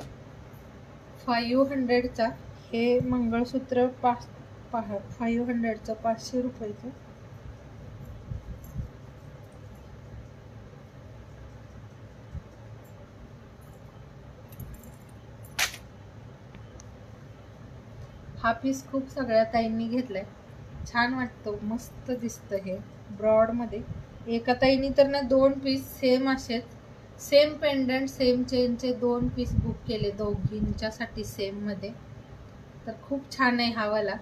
Speaker 1: 500चा. हे मंगळसूत्र 500चं 500 रुपयाचं. हा पीस खूप सगळ्या ताईंनी घेतलाय. छान वाटतो, मस्त दिसतं. हे ब्रॉडमध्ये. एका ताईंनी तर ना 2 पीस सेम असेच, सेम पेंडंट सेम चेनचे 2 पीस बुक केले दोघींच्यासाठी सेम मध्ये. तर खूप छान आहे हा वाला.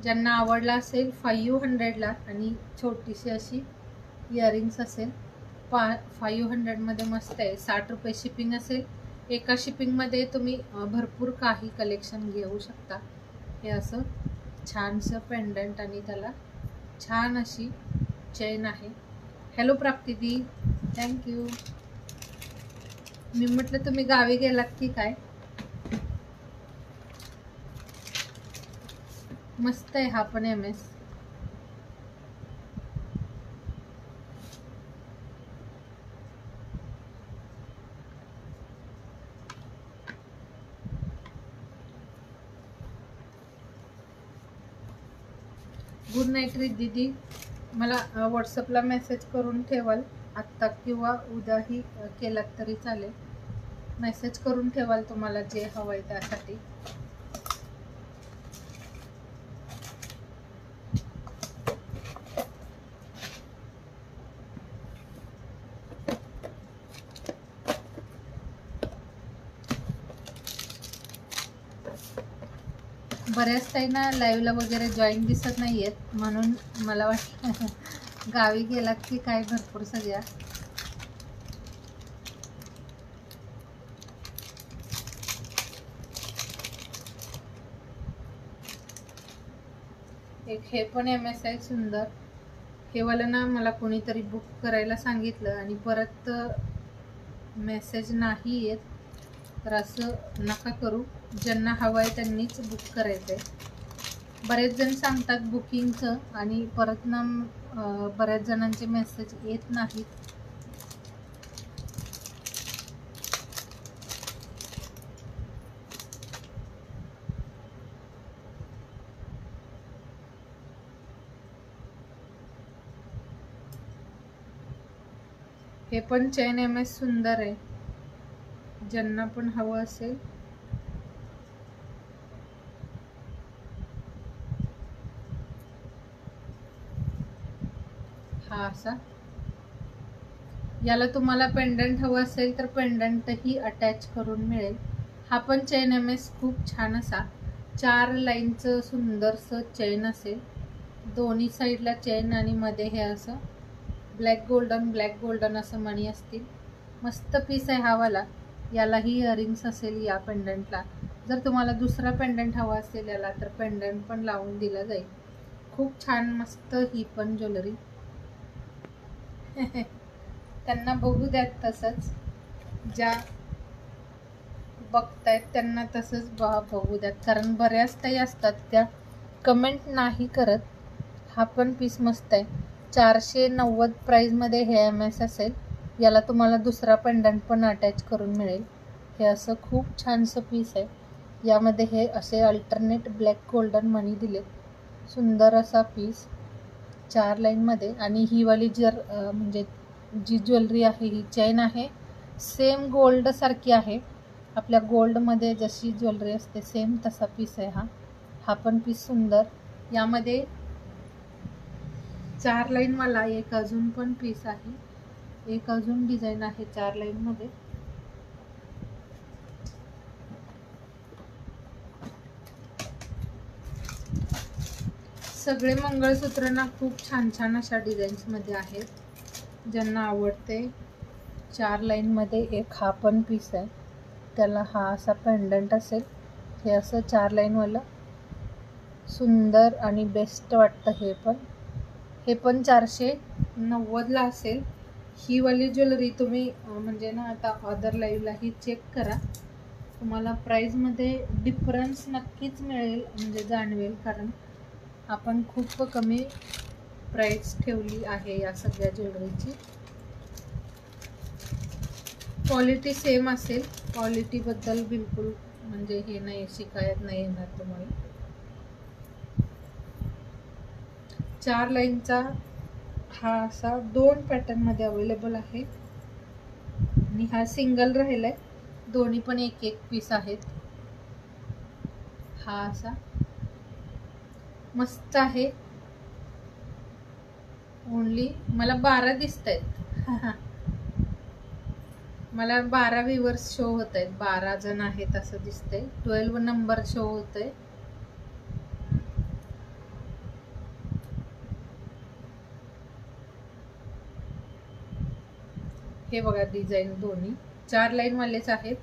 Speaker 1: ज्यांना आवडला असेल 500ला आणि छोटीशी अशी इयरिंग्स असेल 500 मध्ये मस्त आहे. 60 रुपये शिपिंग असेल. एका शिपिंगमध्ये तुम्ही भरपूर काही कलेक्शन घेऊ शकता. हे असं छानसं पेंडंट आणि त्याला छान अशी चेन आहे. हॅलो प्राप्ती दी, थँक्यू. मी म्हटलं तुम्ही गावी गेलात की काय. मस्त आहे हा पण MS. गुड नाईट दीदी. मला व्हॉट्सअपला मेसेज करून ठेवाल, आत्ता किंवा उद्याही केलात तरी चालेल. मेसेज करून ठेवाल तुम्हाला जे हवं आहे त्यासाठी. बऱ्याच ताईंना लाईव्हला वगैरे जॉईन दिसत नाहीयेत, म्हणून मला वाटलं गावी गेलात की काय भरपूर सगळ्या. एक हे पण MS आहे सुंदर. हे वाला ना मला कोणीतरी बुक करायला सांगितलं आणि परत मेसेज नाही येत, तर असं नका करू. ज्यांना हवं आहे त्यांनीच बुक करायचं आहे. बरेच जण सांगतात बुकिंगचं आणि परत ना बऱ्याच जणांचे मेसेज येत नाहीत. हे पण चेन MS सुंदर आहे. ज्यांना पण हवं असेल हा असा. याला तुम्हाला पेंडंट हवं असेल तर पेंडंटही अटॅच करून मिळेल. हा पण चेन MS खूप छान असा 4 लाईनचं सुंदरसं चेन असेल. दोन्ही साईडला चेन आणि मध्ये हे असं ब्लॅक गोल्डन असं मणी असतील. मस्त पीस आहे हा वाला. यालाही इयरिंग्स असेल या पेंडंटला. जर तुम्हाला दुसरा पेंडंट हवा असेल याला तर पेंडंट पण लावून दिला जाईल. खूप छान मस्त ही पण ज्वेलरी. त्यांना बघू द्यात तसंच, ज्या बघतायत त्यांना तसंच बघू द्यात, कारण बऱ्याच काही असतात त्या कमेंट नाही करत. हा पण पीस मस्त आहे. 490 प्राईजमध्ये हे MS असेल. याला तुम्हाला दुसरा पेंडंट पण अटॅच करून मिळेल. हे असं खूप छानसं पीस आहे. यामध्ये हे असे अल्टरनेट ब्लॅक गोल्डन मणी दिले. सुंदर असा पीस 4 लाईनमध्ये. आणि ही वाली म्हणजे जी ज्वेलरी आहे ही चेन आहे, सेम गोल्ड सारखी आहे. आपल्या गोल्डमध्ये जशी ज्वेलरी असते सेम तसा पीस आहे हा. हा पण पीस सुंदर. यामध्ये 4 लाईन वाला एक अजून पण पीस आहे. एक अजून डिझाईन आहे 4 लाईन मध्ये. सगळे मंगळसूत्र ना खूप छान छान अशा डिझाईन्स मध्ये आहेत. ज्यांना आवडते 4 लाईन मध्ये एक हा पण पीस आहे. त्याला हा असा पेंडंट असेल. हे असं 4 लाईन वाला सुंदर आणि बेस्ट वाटतं. हे पण 490 ला असेल. ही वाली ज्वेलरी तुम्ही म्हणजे ना आता अदर लाईव्हला ही चेक करा. तुम्हाला प्राइस मध्ये डिफरन्स नक्कीच मिळेल, म्हणजे जाणवेल. कारण आपण खूप कमी प्राइस ठेवली आहे या सगळ्या ज्वेलरीची. क्वालिटी सेम असेल. क्वालिटी बद्दल बिलकुल म्हणजे हे नाही, शिकायत नाही येणार तुम्हाला. 4 लाईनचा हा असा 2 पॅटर्न मध्ये अवेलेबल आहे आणि हा सिंगल राहिलाय. दोन्ही पण एक एक पीस आहेत. हा असा मस्त आहे. ओनली मला 12 दिसत आहेत. मला 12 व्ह्यूअर्स शो होत आहेत. 12 जण आहेत असं दिसतंय. 12 नंबर शो होतोय. हे बघा डिझाईन दोन्ही 4 लाईन वालेच आहेत.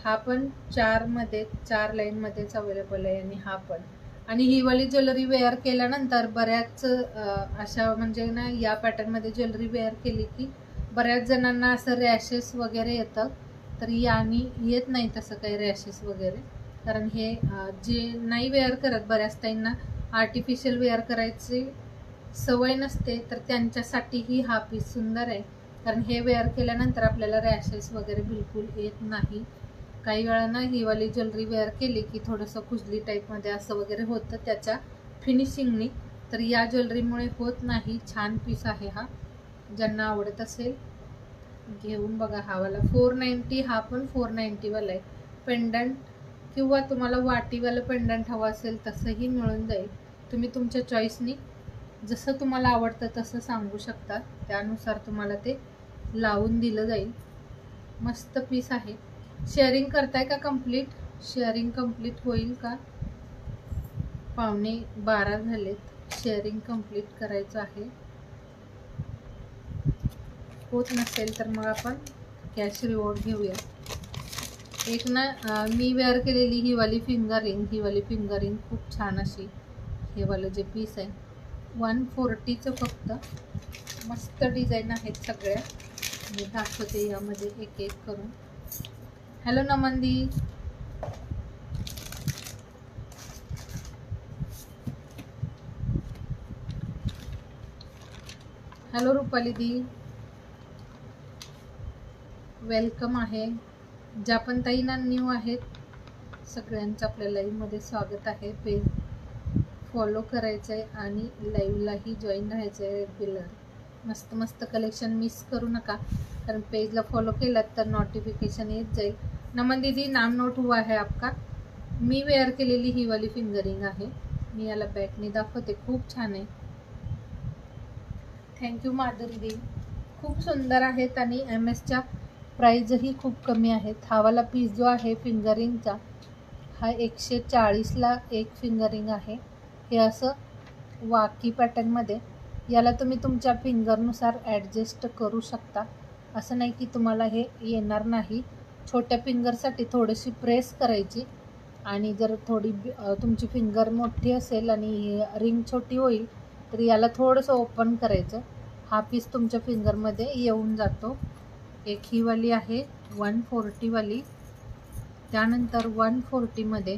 Speaker 1: हा पण 4 लाईन मध्येच अवेलेबल आहे आणि हा पण. आणि ही वाली ज्वेलरी वेअर केल्यानंतर बऱ्याच अशा म्हणजे ना या पॅटर्न मध्ये ज्वेलरी वेअर केली की बऱ्याच जणांना असं रॅशेस वगैरे येतं. तर यानी येत नाही तसं काही रॅशेस वगैरे. कारण हे जे नाही वेअर करत, बऱ्याच ताईंना आर्टिफिशियल वेअर करायची सवय नसते, तर त्यांच्यासाठीही हा पीस सुंदर आहे. कारण हे वेअर केल्यानंतर आपल्याला रॅशेस वगैरे बिलकुल येत नाही. काही वेळानं ही वाली ज्वेलरी वेअर केली की थोडंसं खुजली टाईपमध्ये असं वगैरे होतं त्याच्या फिनिशिंगनी. तर या ज्वेलरीमुळे होत नाही. छान पीस आहे हा. ज्यांना आवडत असेल घेऊन बघा. हा वाला 490, हा पण 490 वाला आहे. पेंडंट किंवा तुम्हाला वाटीवाला पेंडंट हवं असेल तसंही मिळून जाईल. तुम्ही तुमच्या चॉईसनी जसं तुम्हाला आवडतं तसं सांगू शकता. त्यानुसार तुम्हाला ते लावून दिलं जाईल. मस्त पीस आहे. शेअरिंग करताय का कंप्लीट? शेअरिंग कंप्लीट होईल का? 11:15 झालेत. शेअरिंग कंप्लीट करायचं आहे. होत नसेल तर मग आपण कॅश रिवॉर्ड घेऊया. एक ना मी वेअर केलेली ही वाली फिंगरिंग खूप छान अशी. हे वालं जे पीस आहे 140चं फक्त. मस्त डिझाईन आहेत सगळ्या. मी दाखवते यामध्ये एक एक करून. हॅलो नमंदी. हॅलो रुपाली दी. वेलकम आहे. ज्या पण ताई ना न्यू आहेत सगळ्यांचं आपल्या लाईव्हमध्ये स्वागत आहे. पेज फॉलो करायचं आहे आणि लाईव्हलाही जॉईन राहायचं आहे रेग्युलर. मस्त मस्त कलेक्शन मिस करू नका. कारण पेजला फॉलो केलात तर नोटिफिकेशन येत जाईल. नमन दीदी नाम नोट हुआ है आपका. मी वेअर केलेली ही वाली फिंगरिंग आहे. मी याला बॅकने दाखवते. खूप छान आहे. थँक्यू माधुरी दी. खूप सुंदर आहेत आणि MS च्या प्राईजही खूप कमी आहेत. हा वाला पीस जो आहे फिंगरिंगचा हा 140ला एक फिंगरिंग आहे. हे असं वाकी पॅटर्नमध्ये. याला तुम्ही तुमच्या फिंगरनुसार ॲडजस्ट करू शकता. असं नाही की तुम्हाला हे येणार नाही. छोट्या फिंगरसाठी थोडीशी प्रेस करायची आणि जर थोडी तुमची फिंगर मोठी असेल आणि रिंग छोटी होईल तर याला थोडंसं ओपन करायचं. हा पीस तुमच्या फिंगरमध्ये येऊन जातो. एक ही वाली आहे 140 वाली. त्यानंतर 140 मध्ये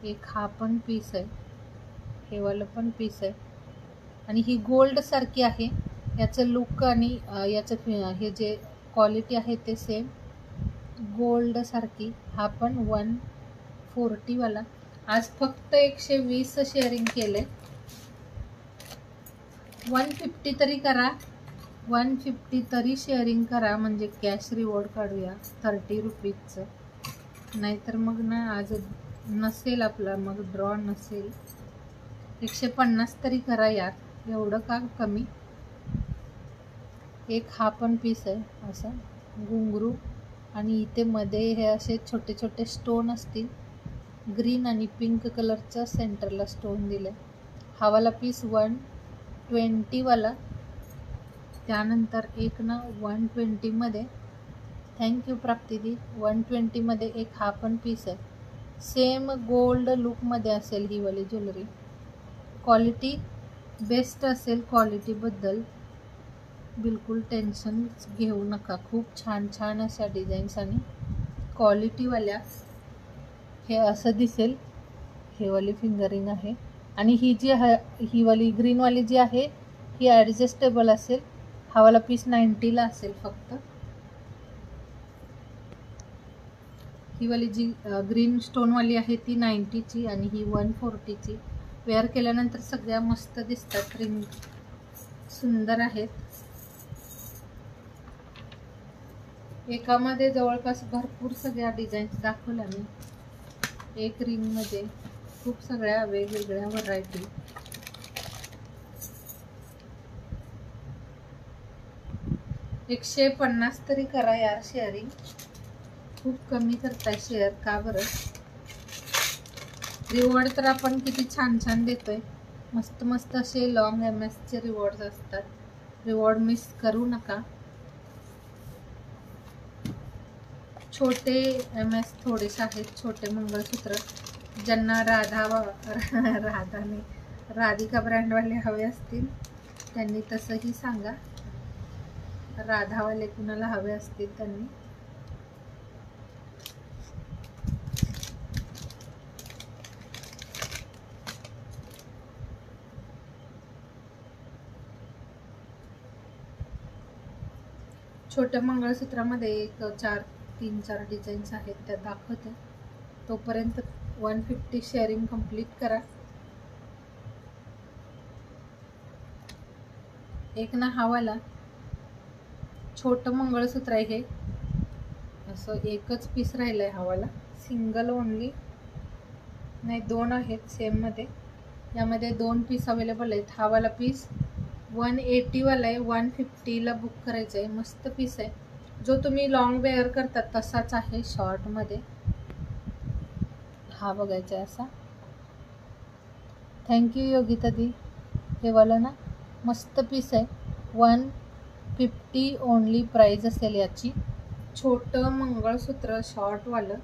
Speaker 1: एक हा पण पीस आहे. हे वालं पण पीस आहे आणि ही गोल्ड सारखी आहे. याचं लुक आणि याचं हे जे क्वालिटी आहे ते सेम गोल्ड सारखी. हा पण 140 वाला. आज फक्त 120 शेअरिंग केले. 150 तरी करा. 150 तरी शेअरिंग करा म्हणजे कॅश रिवॉर्ड काढूया 30 रुपीजचं. नाहीतर मग ना आज नसेल आपला, मग ड्रॉ नसेल. 150 तरी करा यार. एवढं का कमी? एक हा पण पीस आहे असा घुंगरू, आणि इथे मध्ये हे असे छोटे छोटे स्टोन असतील, ग्रीन आणि पिंक कलरचा सेंटरला स्टोन दिले. हा वाला पीस 120 वाला. त्यानंतर एक ना 120 मध्ये, थँक्यू प्राप्तीदी, 120 मध्ये एक हा पण पीस आहे. सेम गोल्ड लुक मध्ये असेल ही वाली ज्वेलरी. क्वालिटी बेस्ट असेल, क्वालिटीबद्दल बिलकुल टेन्शन घेऊ नका. खूप छान छान अशा डिझाईन्स आणि क्वालिटीवाल्या. हे असं दिसेल, हे वाली फिंगरिंग आहे. आणि ही जी आहे, ही वाली ग्रीनवाली जी आहे ही ॲडजस्टेबल असेल. हा वाला पीस 90ला असेल फक्त. ही वाली जी ग्रीन स्टोनवाली आहे ती 90ची आणि ही 140ची. वेअर केल्यानंतर सगळ्या मस्त दिसतात, रिंग सुंदर आहेत. एकामध्ये जवळपास भरपूर सगळ्या डिझाईन्स दाखवल्या मी. एक रिंगमध्ये खूप सगळ्या वेगवेगळ्या व्हरायटी. $150 तरी करा यार शेअरिंग. खूप कमी करताय शेअर, का बरं? रिवॉर्ड तर आपण किती छान छान देतोय. मस्त मस्त असे लॉंग MS चे रिवॉर्ड असतात. रिवॉर्ड मिस करू नका. छोटे MS थोडेसे आहेत, छोटे मंगळसूत्र. ज्यांना राधिका ब्रँडवाले हवे असतील त्यांनी तसंही सांगा. राधावाले कुणाला हवे असतील त्यांनी. छोट्या मंगळसूत्रामध्ये एक 3-4 डिझाईन्स आहेत, त्या दाखवते. तोपर्यंत 150 शेअरिंग कंप्लीट करा. एक ना हा वाला छोटं मंगळसूत्र आहे. हे असं एकच पीस राहिलाय. हा वाला सिंगल ओनली, नाही 2 आहेत सेम मध्ये. यामध्ये 2 पीस अवेलेबल आहेत. हा वाला पीस 180 वाला आहे, 150ला बुक करायचं आहे. मस्त पीस आहे. जो तुम्ही लॉंग वेअर करतात तसाच आहे, शॉर्ट मध्ये. हा बघायचा आहे असा. थँक्यू योगिता दी. हे वाला ना मस्त पीस आहे. 150 ओनली प्राइस असेल याची. छोटं मंगळसूत्र शॉर्ट वालं.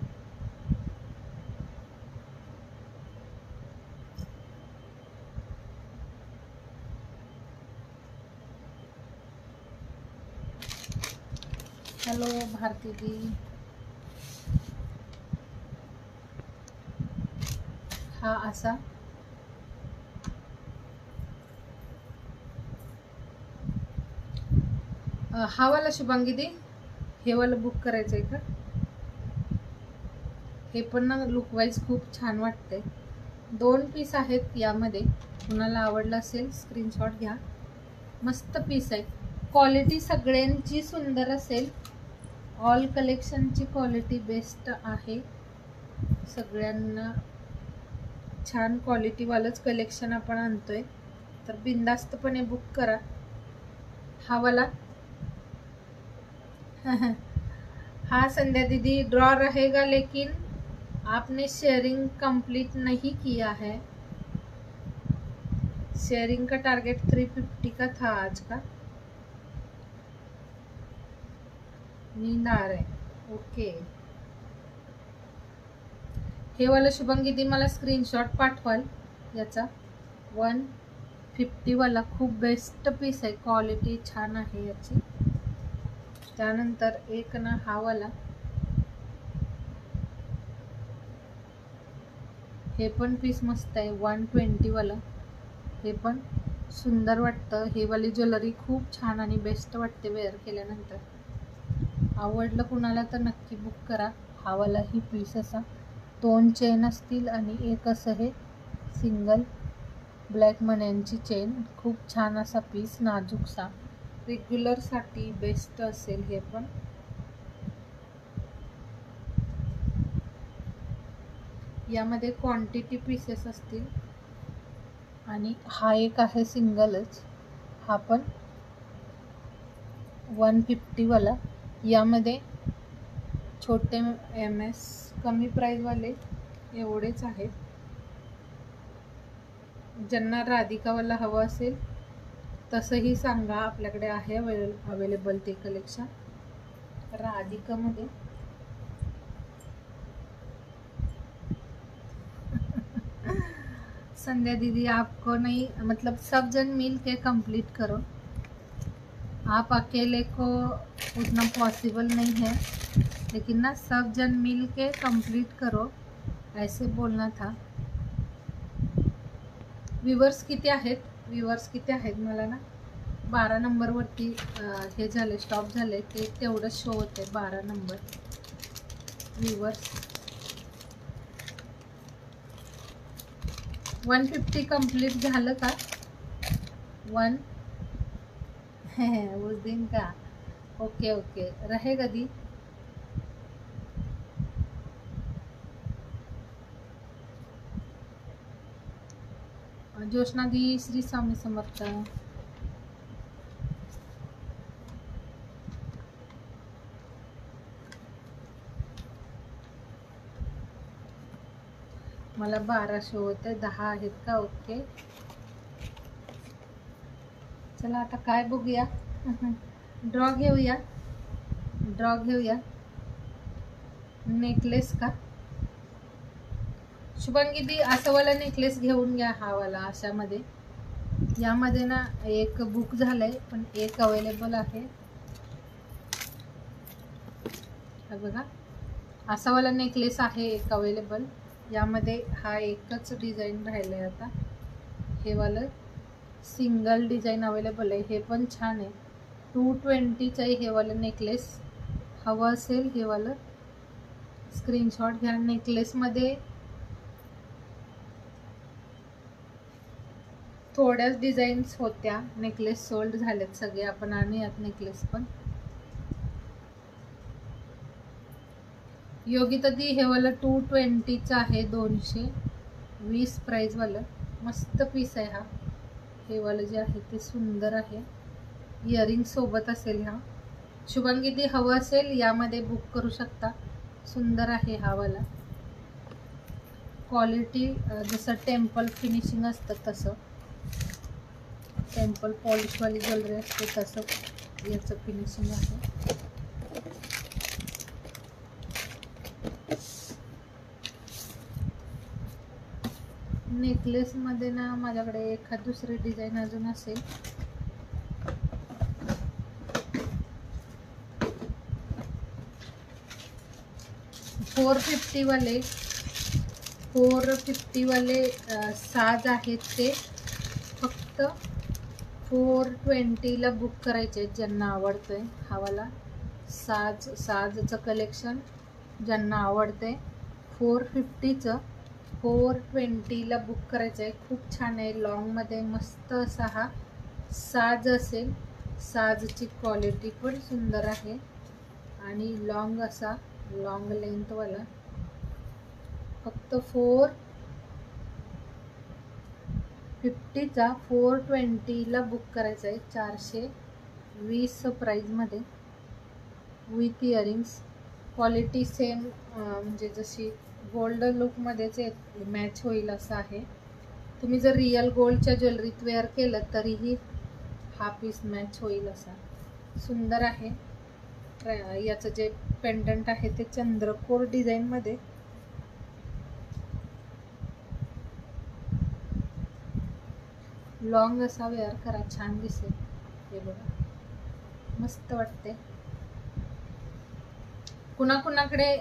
Speaker 1: हॅलो भारती दी. हा असा हा वाला शुभांगी दी, हे वाला बुक करायचं आहे का? हे पण ना लुक वाईज खूप छान वाटते. 2 पीस आहेत यामध्ये. कुणाला आवडलं असेल स्क्रीनशॉट घ्या. मस्त पीस आहे. क्वालिटी सगळ्यांची सुंदर असेल. ऑल कलेक्शनची क्वालिटी बेस्ट आहे. सगळ्यांना छान क्वालिटीवालंच कलेक्शन आपण आणतोय, तर बिंदास्तपणे बुक करा. हा वाला हाँ संध्या दीदी, ड्रॉ रहेगा लेकिन आपने शेयरिंग कंप्लीट नहीं किया है. शेयरिंग का टारगेट 350 का था आज का. नींद आ रहे. ओके. हे वाला शुभांगी दी मला स्क्रीनशॉट पाठवाल याचा. 150 वाला खूप बेस्ट पीस आहे, क्वालिटी छान आहे याची. त्यानंतर एक ना हा वाला, हे पण पीस मस्त आहे, 120 वाला. हे पण सुंदर वाटतं. हे वाली ज्वेलरी खूप छान आणि बेस्ट वाटते वेअर केल्यानंतर. आवडलं कुणाला तर नक्की बुक करा. हा वाला ही पीस असा 2 चेन असतील आणि एक असं हे सिंगल ब्लॅक मण्यांची चेन. खूप छान असा पीस, नाजूकसा, रेग्युलर साठी बेस्ट असेल. हे पण यामध्ये क्वांटिटी पीसेस असतील. आणि हा एक आहे सिंगलच. हा पण 150 वाला. यामध्ये छोटे MS कमी प्राईजवाले एवढेच आहेत. ज्यांना राधिकावाला हवं असेल तसंही सांगा, आपल्याकडे आहे अवेलेबल ते कलेक्शन राधिकामध्ये. संध्या दीदी, आपको नहीं मतलब सब जन मिल के कंप्लीट करो, आप अकेले को उतना पॉसिबल नहीं है, लेकिन ना सब जन मिल के कंप्लीट करो, ऐसे बोलना था. व्यूवर्स किती आहेत मला ना 12 नंबरवरती हे झाले, स्टॉप झाले, ते तेवढं शो होते 12 नंबर व्यूवर्स. 150 कंप्लीट झालं का? उस दिन का ओके रहेगा दी. ज्योत्ना दी, श्री स्वामी समर्थ. मला 12 शो होते, 10 आहेत का? ओके, चला आता काय बघूया. ड्रॉ घेऊया. नेकलेस का? शुभांगी दी, असं वाला नेकलेस घेऊन घ्या, हा वाला अशामध्ये. यामध्ये ना एक बुक झालंय, पण एक अवेलेबल आहे. हा बघा, असा वाला नेकलेस आहे एक अवेलेबल. यामध्ये हा एकच डिझाईन राहिलंय आता. हे वालं सिंगल डिझाईन अवेलेबल आहे, हे पण छान आहे. 220चं आहे हे वालं नेकलेस. हवं असेल हे वालं स्क्रीनशॉट घ्या. नेकलेसमध्ये थोड्याच डिझाईन्स होत्या, नेकलेस सोल्ड झालेत सगळे. आपण आणूयात नेकलेस पण. योगिता दी, हे वाला 220चं आहे, 220 प्राइस वालं. मस्त पीस आहे हा. हे वालं जे आहे ते सुंदर आहे. इयरिंग सोबत असेल हा. शुभांगी दी, हवं असेल यामध्ये बुक करू शकता. सुंदर आहे हा वाला. क्वालिटी जसं टेम्पल फिनिशिंग असतं तसं, टेम्पल पॉलिशवाली ज्वेलरी असते तसं याचं फिनिशिंग आहे. नेकलेसमध्ये ना माझ्याकडे एखाद दुसरी डिझाईन अजून असेल. $450 वाले साज आहेत, ते फक्त 420ला बुक करायचे ज्यांना आवडतंय. हा वाला साजचं कलेक्शन ज्यांना आवडतंय 450चं 420ला बुक करायचं आहे. खूप छान आहे, लॉंगमध्ये मस्त असा हा साज असेल. साजची क्वालिटी पण सुंदर आहे आणि लॉंग असा लॉंग लेंथवाला. फक्त 450चा 420ला बुक करायचं आहे. 420 प्राईजमध्ये विथ इयरिंग्स. क्वालिटी सेम, म्हणजे जशी गोल्ड लुकमध्येच मॅच होईल असं आहे. तुम्ही जर रिअल गोल्डच्या ज्वेलरीत वेअर केलं तरीही हा पीस मॅच होईल असा. सुंदर आहे. याचं जे पेंडंट आहे ते चंद्रकोर डिझाईनमध्ये. लॉंग असा वेअर करा, छान दिसेल. हे बघा, मस्त वाटते. कुणाकुणाकडे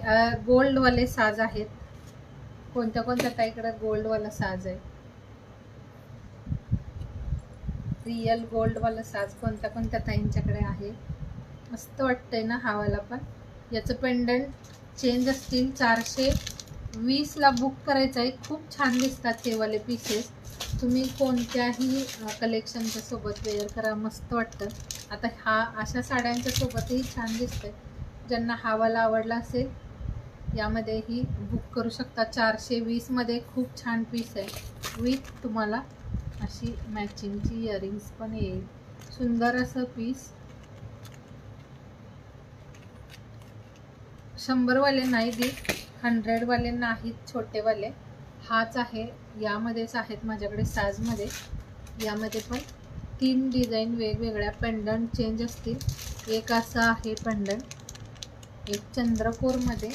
Speaker 1: गोल्डवाले साज आहेत? कोणत्या ताईकडे गोल्डवाला साज आहे? रिअल गोल्डवाला साज कोणत्या ताईंच्याकडे आहे? मस्त वाटतंय ना हा वाला पण. याचं पेंडंट चेंज असतील. 420ला बुक करायचं आहे. खूप छान दिसतात हे वाले पीसेस. तुम्ही कोणत्याही कलेक्शनच्या सोबत वेअर करा, मस्त वाटतं. आता हा अशा साड्यांच्या सोबतही छान दिसतंय. ज्यांना हा वाला आवडला असेल यामध्येही बुक करू शकता. 420मध्ये खूप छान पीस आहे. विथ तुम्हाला अशी मॅचिंगची इयरिंग्स पण येईल. सुंदर असं पीस. 100वाले नाही दी, 100वाले नाहीत छोटेवाले, हाच आहे. यामध्येच आहेत माझ्याकडे साजमध्ये. यामध्ये पण 3 डिझाईन वेगवेगळ्या पेंडंट चेंज असतील. एक असं आहे पेंडंट, एक चंद्रकोरमध्ये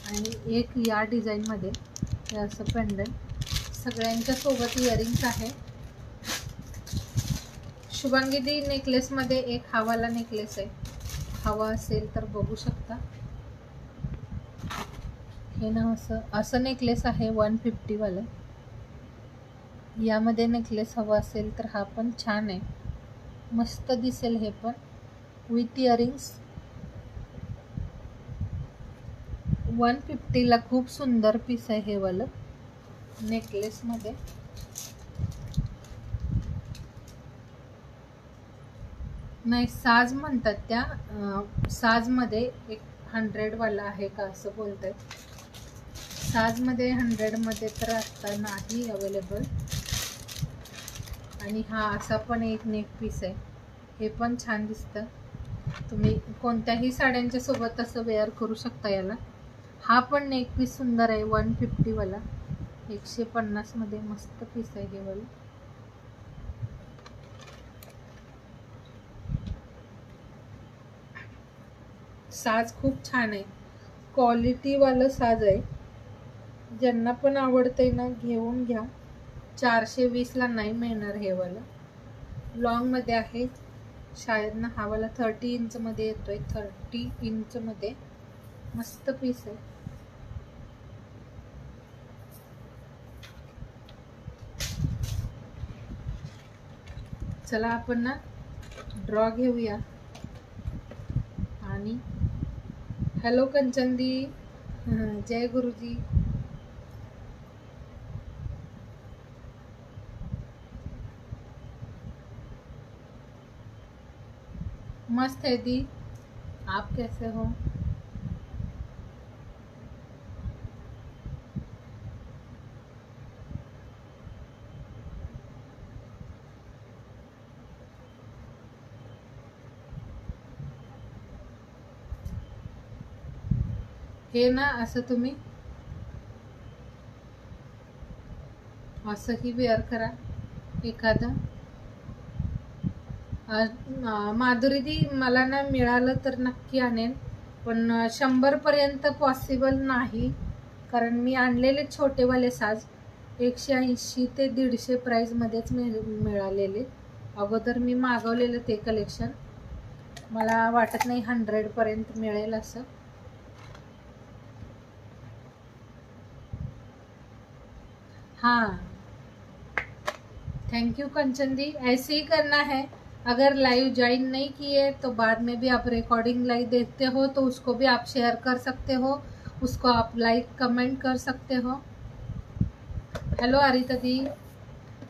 Speaker 1: आणि एक या डिझाईनमध्ये. हे असं पेंडंट. सगळ्यांच्या सोबत इयरिंग्स आहे. शुभांगी नेकलेसमध्ये एक हवाला नेकलेस आहे, हवा असेल तर बघू शकता. हे ना असं नेकलेस आहे 150वाला. यामध्ये नेकलेस हवा असेल तर हा पण छान आहे, मस्त दिसेल. हे पण विथ इयरिंग्स 150ला. खूप सुंदर पीस आहे हे वालं नेकलेसमध्ये. नाही, साज म्हणतात त्या. साजमध्ये एक 100वाला आहे का असं बोलतात. साजमध्ये 100मध्ये तर आता नाही अवेलेबल. आणि हा असा पण एक नेक पीस आहे, हे पण छान दिसतं. तुम्ही कोणत्याही साड्यांच्या सोबत असं वेअर करू शकता याला. हा पण नेक पीस सुंदर आहे 150वाला. 150मध्ये मस्त पीस आहे हे वाला. साज खूप छान आहे, क्वालिटीवालं साज आहे. ज्यांना पण आवडतंय ना घेऊन घ्या. 420ला नाही मिळणार हे वाला. लॉंगमध्ये आहे शायद ना. हा वाला 30 इंचमध्ये येतोय. 30 इंचमध्ये मस्त पीस आहे. चला आपण ना ड्रॉ घेऊया. आणि हॅलो कंचनदी, जय गुरुजी. मस्त है दी, आप कैसे हो? हे ना असं तुम्ही असंही वेअर करा एखादं. माधुरी दी, मला ना मिळालं तर नक्की आणेन, पण 100पर्यंत पॉसिबल नाही, कारण मी आणलेले छोटेवाले साज 180 ते 150 प्राईजमध्येच मिळालेले. अगोदर मी मागवलेलं ते कलेक्शन. मला वाटत नाही 100पर्यंत मिळेल असं. हाँ, थैंक यू कंचन दी. ऐसे ही करना है. अगर लाइव ज्वाइन नहीं किए तो बाद में भी आप रिकॉर्डिंग लाइव देखते हो तो उसको भी आप शेयर कर सकते हो, उसको आप लाइक कमेंट कर सकते हो. हेलो आरिता दी.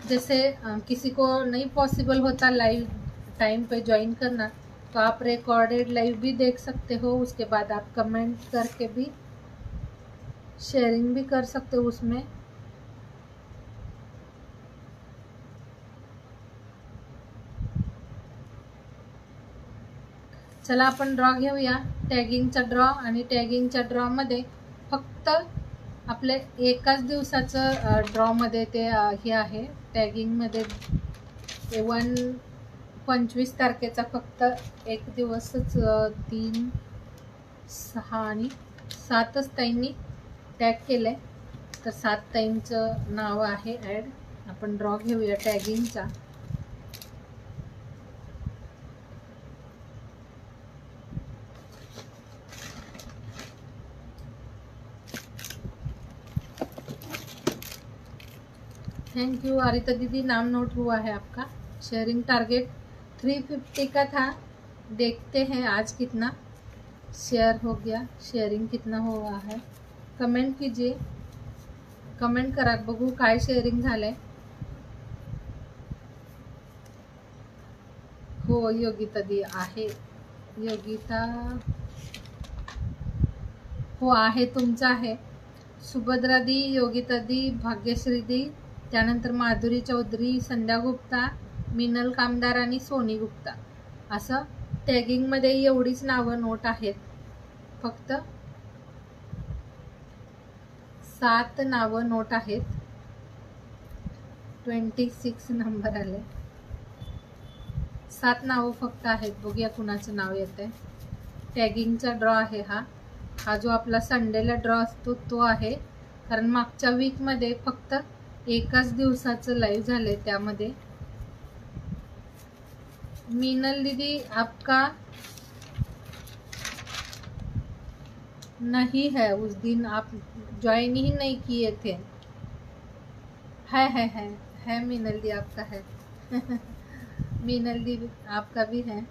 Speaker 1: जैसे किसी को नहीं पॉसिबल होता लाइव टाइम पे ज्वाइन करना, तो आप रिकॉर्डेड लाइव भी देख सकते हो. उसके बाद आप कमेंट करके भी शेयरिंग भी कर सकते हो उसमें. चला आपण ड्रॉ घेऊया, टॅगिंगचा ड्रॉ. आणि टॅगिंगच्या ड्रॉमध्ये फक्त आपले एकाच दिवसाचं ड्रॉमध्ये ते हे आहे. टॅगिंगमध्ये 25 तारखेचा फक्त एक दिवसच 3, 6 आणि 7च ताईंनी टॅग केलं आहे. तर 7 ताईंचं नाव आहे ॲड. आपण ड्रॉ घेऊया टॅगिंगचा. थैंक यू आरिता दीदी, नाम नोट हुआ है आपका. शेयरिंग टारगेट 350 का था. देखते हैं आज कितना शेयर हो गया, शेयरिंग कितना हुआ है. कमेंट कीजिए, कमेंट करा, बघू काय शेयरिंग झालंय. हो योगिता दी आहे. योगिता हो आहे, तुमचं आहे. सुभद्रा दी, योगिता दी, भाग्यश्री दी, त्यानंतर माधुरी चौधरी, संध्या गुप्ता, मिनल कामदार आणि सोनी गुप्ता. असं टॅगिंगमध्ये एवढीच नावं नोट आहेत. फक्त 7 नावं नोट आहेत. 26 नंबर आले. 7 नावं फक्त आहेत. बघूया कुणाचं नाव येतंय. टॅगिंगचा ड्रॉ आहे हा जो आपला संडेला ड्रॉ असतो तो आहे. कारण मागच्या वीकमध्ये फक्त एकाच दिवसाचं लाईव्ह झालंय. त्यामध्ये मीनल दीदी आपका नहीं है, उस दिन आप ज्वाइन ही नहीं किए थे. है मीनल दी आपका है. मीनल दी आपका भी है.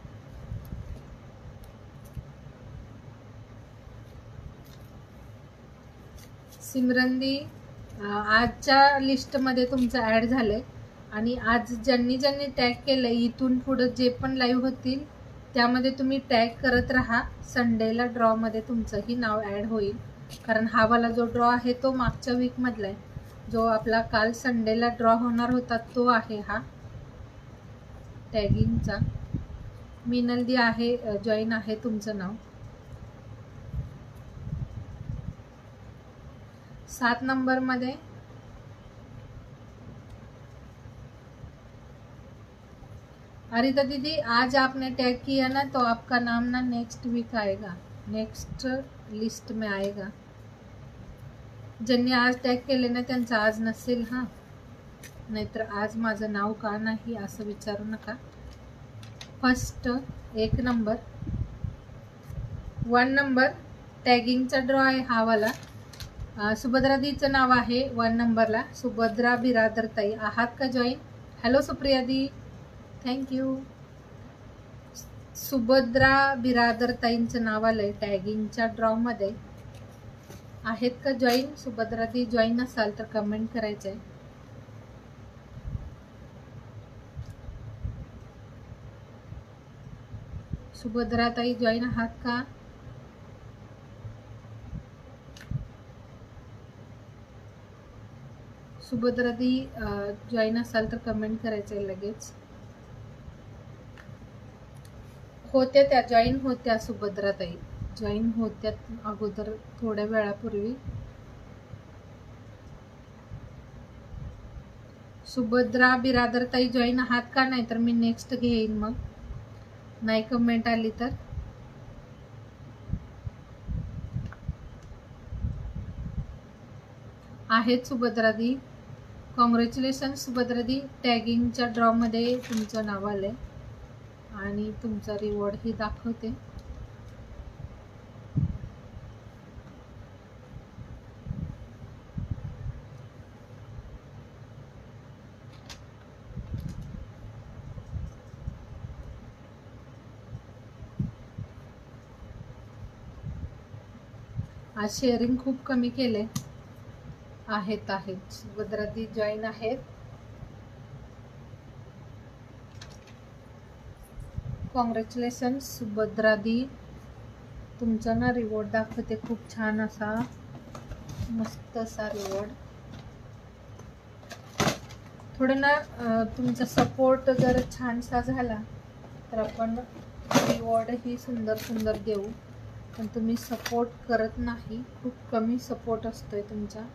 Speaker 1: सिमरन दी आजच्या लिस्टमध्ये तुमचं ॲड झालंय आणि आज ज्यांनी टॅग केलंय इथून पुढे जे पण लाईव्ह होतील त्यामध्ये तुम्ही टॅग करत राहा. संडेला ड्रॉमध्ये तुमचंही नाव ॲड होईल. कारण हा वाला जो ड्रॉ आहे तो मागच्या वीकमधला आहे. जो आपला काल संडेला ड्रॉ होणार होता तो आहे हा टॅगिंगचा. मीनल दी आहे, जॉईन आहे तुमचं नाव. 7 नंबरमध्ये अरिता दीदी आज आपने टैग किया ना तो आपका नाम ना नेक्स्ट वीक आएगा, नेक्स्ट लिस्ट में आएगा. ज्यांनी आज टॅग केले ना त्यांचं आज नसेल हां. नाहीतर आज माझं नाव का नाही असं विचारू नका. फर्स्ट 1 नंबर 1 नंबर टॅगिंगचा ड्रॉ आहे हा वाला. सुभद्रा दीचं नाव आहे 1 नंबरला. सुभद्रा बिरादर ताई आहात का जॉईन? हॅलो सुप्रिया दी, थँक्यू. सुभद्रा बिरादर ताईंचं नाव आलंय टॅगिंगच्या ड्रॉमध्ये. आहेत का जॉईन? सुभद्रा दी जॉईन असाल तर कमेंट करायचंय. सुभद्रा ताई जॉईन आहात का? सुभद्रा दी जॉईन असाल तर कमेंट करायचंय लगेच. होत्या त्या जॉईन होत्या. सुभद्रा ताई जॉईन होत्या अगोदर थोड्या वेळापूर्वी. सुभद्रा बिरादर ताई जॉईन आहात का? नाही तर मी नेक्स्ट घेईन मग नाही कमेंट आली तर. आहेत सुभद्रा दी. कॉंग्रॅच्युलेशन सुभद्रा दी. टॅगिंगच्या ड्रॉमध्ये तुमचं नाव आलंय आणि तुमचा रिवॉर्ड ही दाखवते. आज शेअरिंग खूप कमी केले. आहेत सुभद्रा दी जॉईन आहेत. कॉंग्रॅच्युलेशन सुभद्रा दी. तुमचा ना रिवॉर्ड दाखवते खूप छान असा मस्त असा रिवॉर्ड. थोडं ना तुमचा सपोर्ट जर छानसा झाला तर आपण रिवॉर्ड ही सुंदर देऊ. पण तुम्ही सपोर्ट करत नाही. खूप कमी सपोर्ट असतोय तुमचा.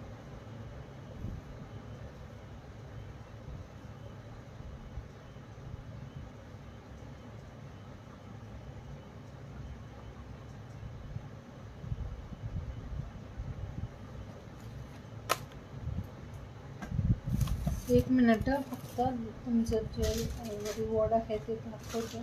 Speaker 1: एक मिनिट फक्त तुमचं जे रिवॉर्ड आहे ते दाखवते.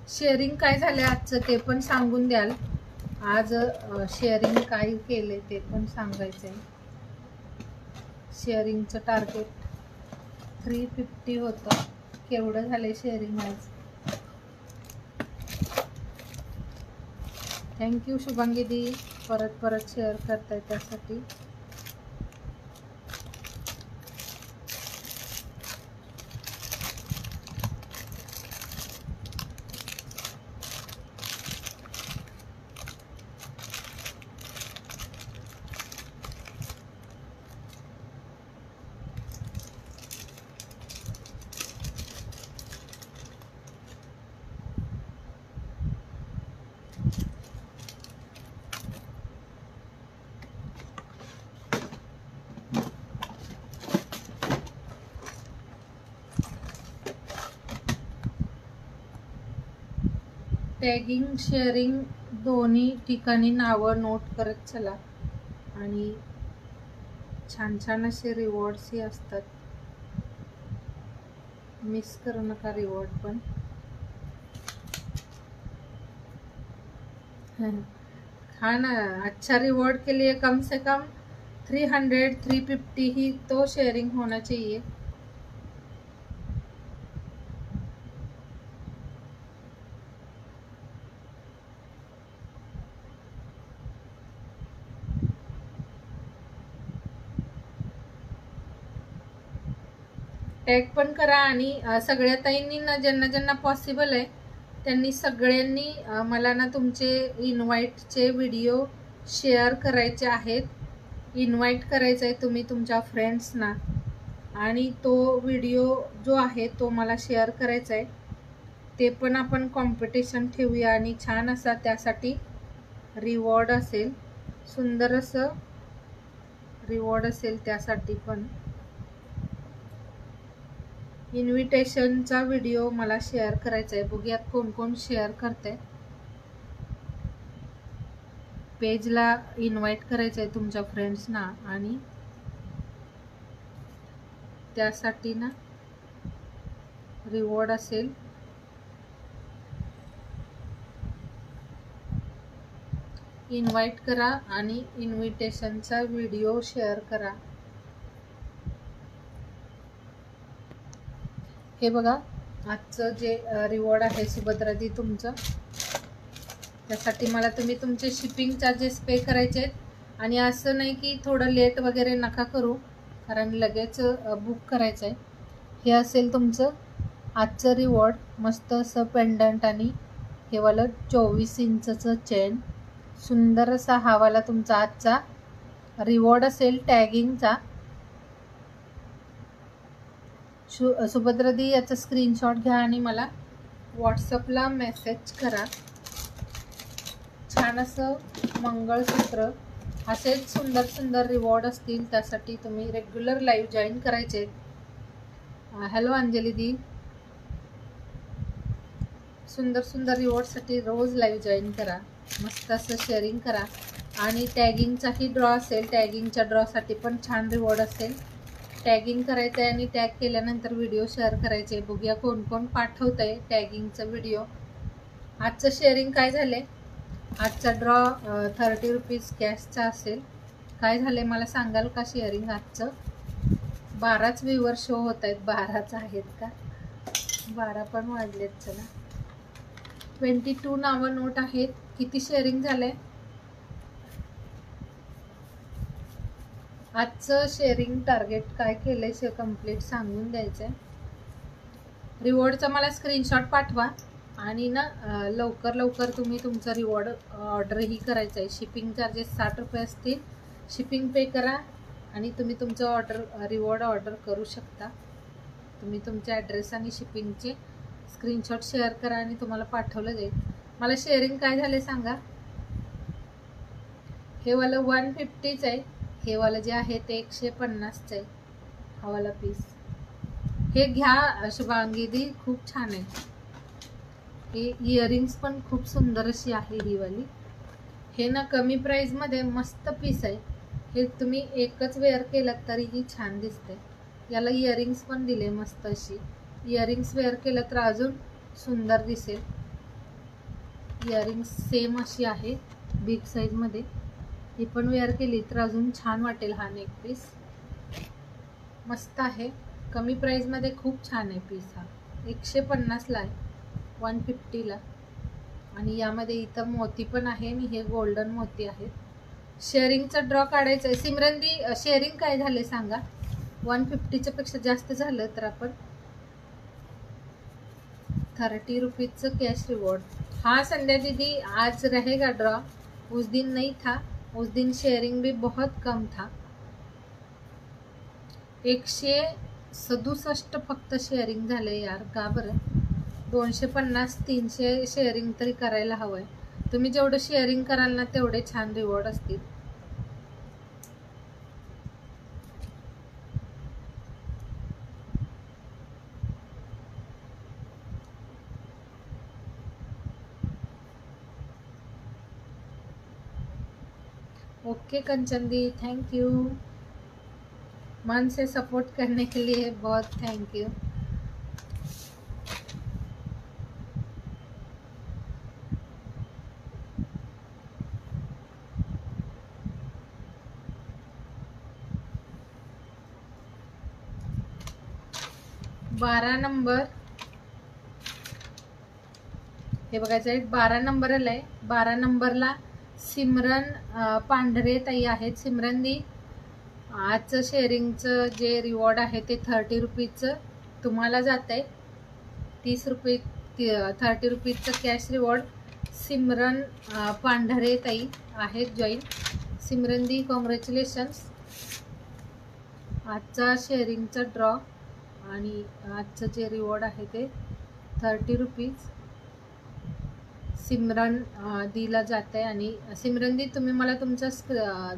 Speaker 1: शेअरिंग काय झालं आजचं ते पण सांगून द्याल. आज शेअरिंग काय केले ते पण सांगायचंय. शेअरिंगचं टार्गेट 350 होतं. केवढं झालंय शेअरिंग आज? थँक्यू शुभांगी दी, परत शेअर करताय त्यासाठी. टॅगिंग शेअरिंग दोन्ही ठिकाणी नावं नोट करत चला आणि छान छान असे रिवॉर्ड्सही असतात. मिस करू नका रिवॉर्ड पण. हाँ ना, अच्छा रिवॉर्ड के लिए कम से कम 300-350 ही तो शेयरिंग होना चाहिए. टॅग पण करा आणि सगळ्या ताईंनी ना ज्यांना ज्यांना पॉसिबल आहे त्यांनी सगळ्यांनी मला ना तुमचे इन्व्हाइटचे व्हिडिओ शेअर करायचे आहेत. इन्व्हाइट करायचं आहे तुम्ही तुमच्या फ्रेंड्सना आणि तो व्हिडिओ जो आहे तो मला शेअर करायचा आहे. ते पण आपण कॉम्पिटिशन ठेवूया आणि छान असा त्यासाठी रिवॉर्ड असेल, सुंदर असं रिवॉर्ड असेल त्यासाठी पण. इन्व्हिटेशनचा व्हिडिओ मला शेअर करायचा आहे. बघूयात कोण कोण शेअर करते. पेजला इन्व्हाइट करायचं आहे तुमच्या फ्रेंड्सना आणि त्यासाठी ना रिवॉर्ड असेल. इन्व्हाइट करा आणि इन्व्हिटेशनचा व्हिडिओ शेअर करा. हे बघा आजचं जे रिवॉर्ड आहे सुभद्रादी तुमचं, त्यासाठी मला तुम्ही तुमचे शिपिंग चार्जेस पे करायचे आहेत. आणि असं नाही की थोडं लेट वगैरे नका करू, कारण लगेच बुक करायचं आहे. हे असेल तुमचं आजचं रिवॉर्ड. मस्त असं पेंडंट आणि हे वाला 24 इंचचं चेन, सुंदर असा हा वाला तुमचा आजचा रिवॉर्ड असेल टॅगिंगचा. सुभद्रादी याचा स्क्रीनशॉट घ्या आणि मला व्हॉट्सअपला मेसेज करा. छान असं मंगळसूत्र, असेच सुंदर सुंदर रिवॉर्ड असतील त्यासाठी तुम्ही रेग्युलर लाईव्ह जॉईन करायचे. हॅलो अंजली दी, सुंदर सुंदर रिवॉर्डसाठी रोज लाईव्ह जॉईन करा. मस्त असं शेअरिंग करा आणि टॅगिंगचाही ड्रॉ असेल. टॅगिंगच्या ड्रॉसाठी पण छान रिवॉर्ड असेल. टॅगिंग करायचं आहे आणि टॅग केल्यानंतर व्हिडिओ शेअर करायचे. बघूया कोण कोण पाठवत आहे टॅगिंगचं व्हिडिओ. आजचं शेअरिंग काय झाले, आजचा ड्रॉ 30 रुपीज कॅशचा असेल. काय झाले मला सांगाल का शेअरिंग आजचं? 12च व्ह्यूवर शो होत आहेत. 12च आहेत का? 12 पण वाजलेत. चला 22 नावं नोट आहेत. किती शेअरिंग झालंय आजचं? शेअरिंग टार्गेट काय केलंय कंप्लीट सांगून द्यायचंय. रिवॉर्डचा मला स्क्रीनशॉट पाठवा आणि ना लवकर लवकर तुम्ही तुमचा रिवॉर्ड ऑर्डरही करायचं आहे. शिपिंग चार्जेस 60 रुपये असतील. शिपिंग पे करा आणि तुम्ही तुमचं रिवॉर्ड ऑर्डर करू शकता. तुम्ही तुमचे ॲड्रेस आणि शिपिंगचे स्क्रीनशॉट शेअर करा आणि तुम्हाला पाठवलं जाईल. मला शेअरिंग काय झाले सांगा. हे वाला 150च आहे. हे वाला जे आहे ते 150च आहे. हा वाला पीस हे घ्या शुभांगीदी, खूप छान आहे. हे इयरिंग्स पण खूप सुंदर अशी आहे ही वाली. हे ना कमी प्राईजमध्ये मस्त पीस आहे. हे तुम्ही एकच वेअर केलं तरीही छान दिसते. याला इयरिंग्स पण दिले मस्त अशी. इयरिंग्स वेअर केलं तर अजून सुंदर दिसेल. इयरिंग्स सेम अशी आहे बिग साईजमध्ये. ही पण वेअर केली तर अजून छान वाटेल. हा नेक पीस मस्त आहे. कमी प्राईजमध्ये खूप छान आहे पीस. हा 150ला आहे, 150ला. आणि यामध्ये इथं मोती पण आहे आणि हे गोल्डन मोती आहेत. शेअरिंगचा ड्रॉ काढायचं आहे. सिमरनदी शेअरिंग काय झाले सांगा. 150च्या पेक्षा जास्त झालं तर आपण 30 रुपीजचं कॅश रिवॉर्ड. हाँ संध्या दीदी, आज रहेगा ड्रॉ. उस दिन नहीं था, उस दिन शेयरिंग भी बहुत कम था. 167 फक्त शेअरिंग झाले यार. का बरं? 250-300 शेअरिंग तरी करायला हवंय. तुम्ही जेवढं शेअरिंग कराल ना तेवढे छान रिवॉर्ड असतील. Okay Kanchan the, thank you. मन से सपोर्ट करने के लिए बहुत थैंक यू। बारा नंबर हे बघायचं आहे, 12 नंबर आलाय। 12 नंबरला सिमरन पांढरे ताई आहेत। सिमरन दी, आजचं शेअरिंगचं जे रिवॉर्ड आहे ते 30 रुपीजचं तुम्हाला जात आहे। 30 रुपये 30 रुपीजचं कॅश रिवॉर्ड सिमरन पांढरे ताई आहेत जॉईन। सिमरन दी कॉंग्रॅच्युलेशन्स। आजचा शेअरिंगचा ड्रॉ आणि आजचं जे रिवॉर्ड आहे ते 30 रुपीज सिमरन दीला जात आहे। आणि सिमरन दी, तुम्ही मला तुमचा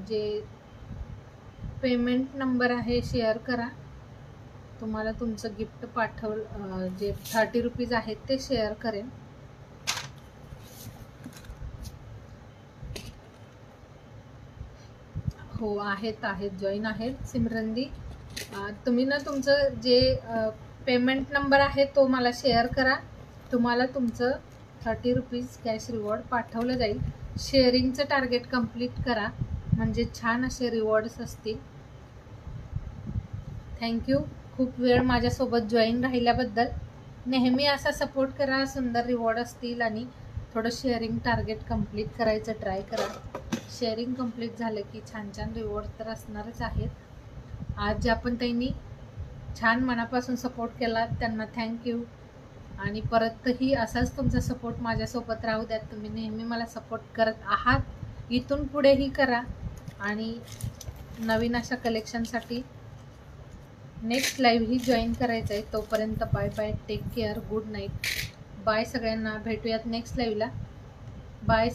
Speaker 1: जे पेमेंट नंबर आहे शेअर करा, तुम्हाला तुमचं गिफ्ट जे 30 रुपीज आहेत ते शेअर करेन। हो आहेत जॉईन आहेत सिमरन दी। तुम्ही ना तुमचं जे पेमेंट नंबर आहे तो मला शेअर करा, तुम्हाला तुमचं 30 रुपीज कॅश रिवॉर्ड पाठवलं जाईल। शेअरिंगचं टार्गेट कंप्लीट करा म्हणजे छान असे रिवॉर्ड्स असतील। थँक्यू खूप वेळ माझ्यासोबत जॉईन राहिल्याबद्दल। नेहमी असा सपोर्ट करा, सुंदर रिवॉर्ड असतील आणि थोडं शेअरिंग टार्गेट कंप्लीट करायचं ट्राय करा। शेअरिंग कंप्लीट झालं की छान छान रिवॉर्ड तर असणारच आहेत। आज ज्या पण त्यांनी छान मनापासून सपोर्ट केला त्यांना थँक्यू। आणि परतही असाच तुमचा सपोर्ट माझ्यासोबत राहू द्यात। तुम्ही नेहमी मला सपोर्ट करत आहात, इथून पुढेही करा। आणि नवीन अशा कलेक्शनसाठी नेक्स्ट लाईव्ह ही जॉईन करायचं आहे। तोपर्यंत bye bye, take care, good night, bye सगळ्यांना। भेटूयात नेक्स्ट लाईव्हला, बाय।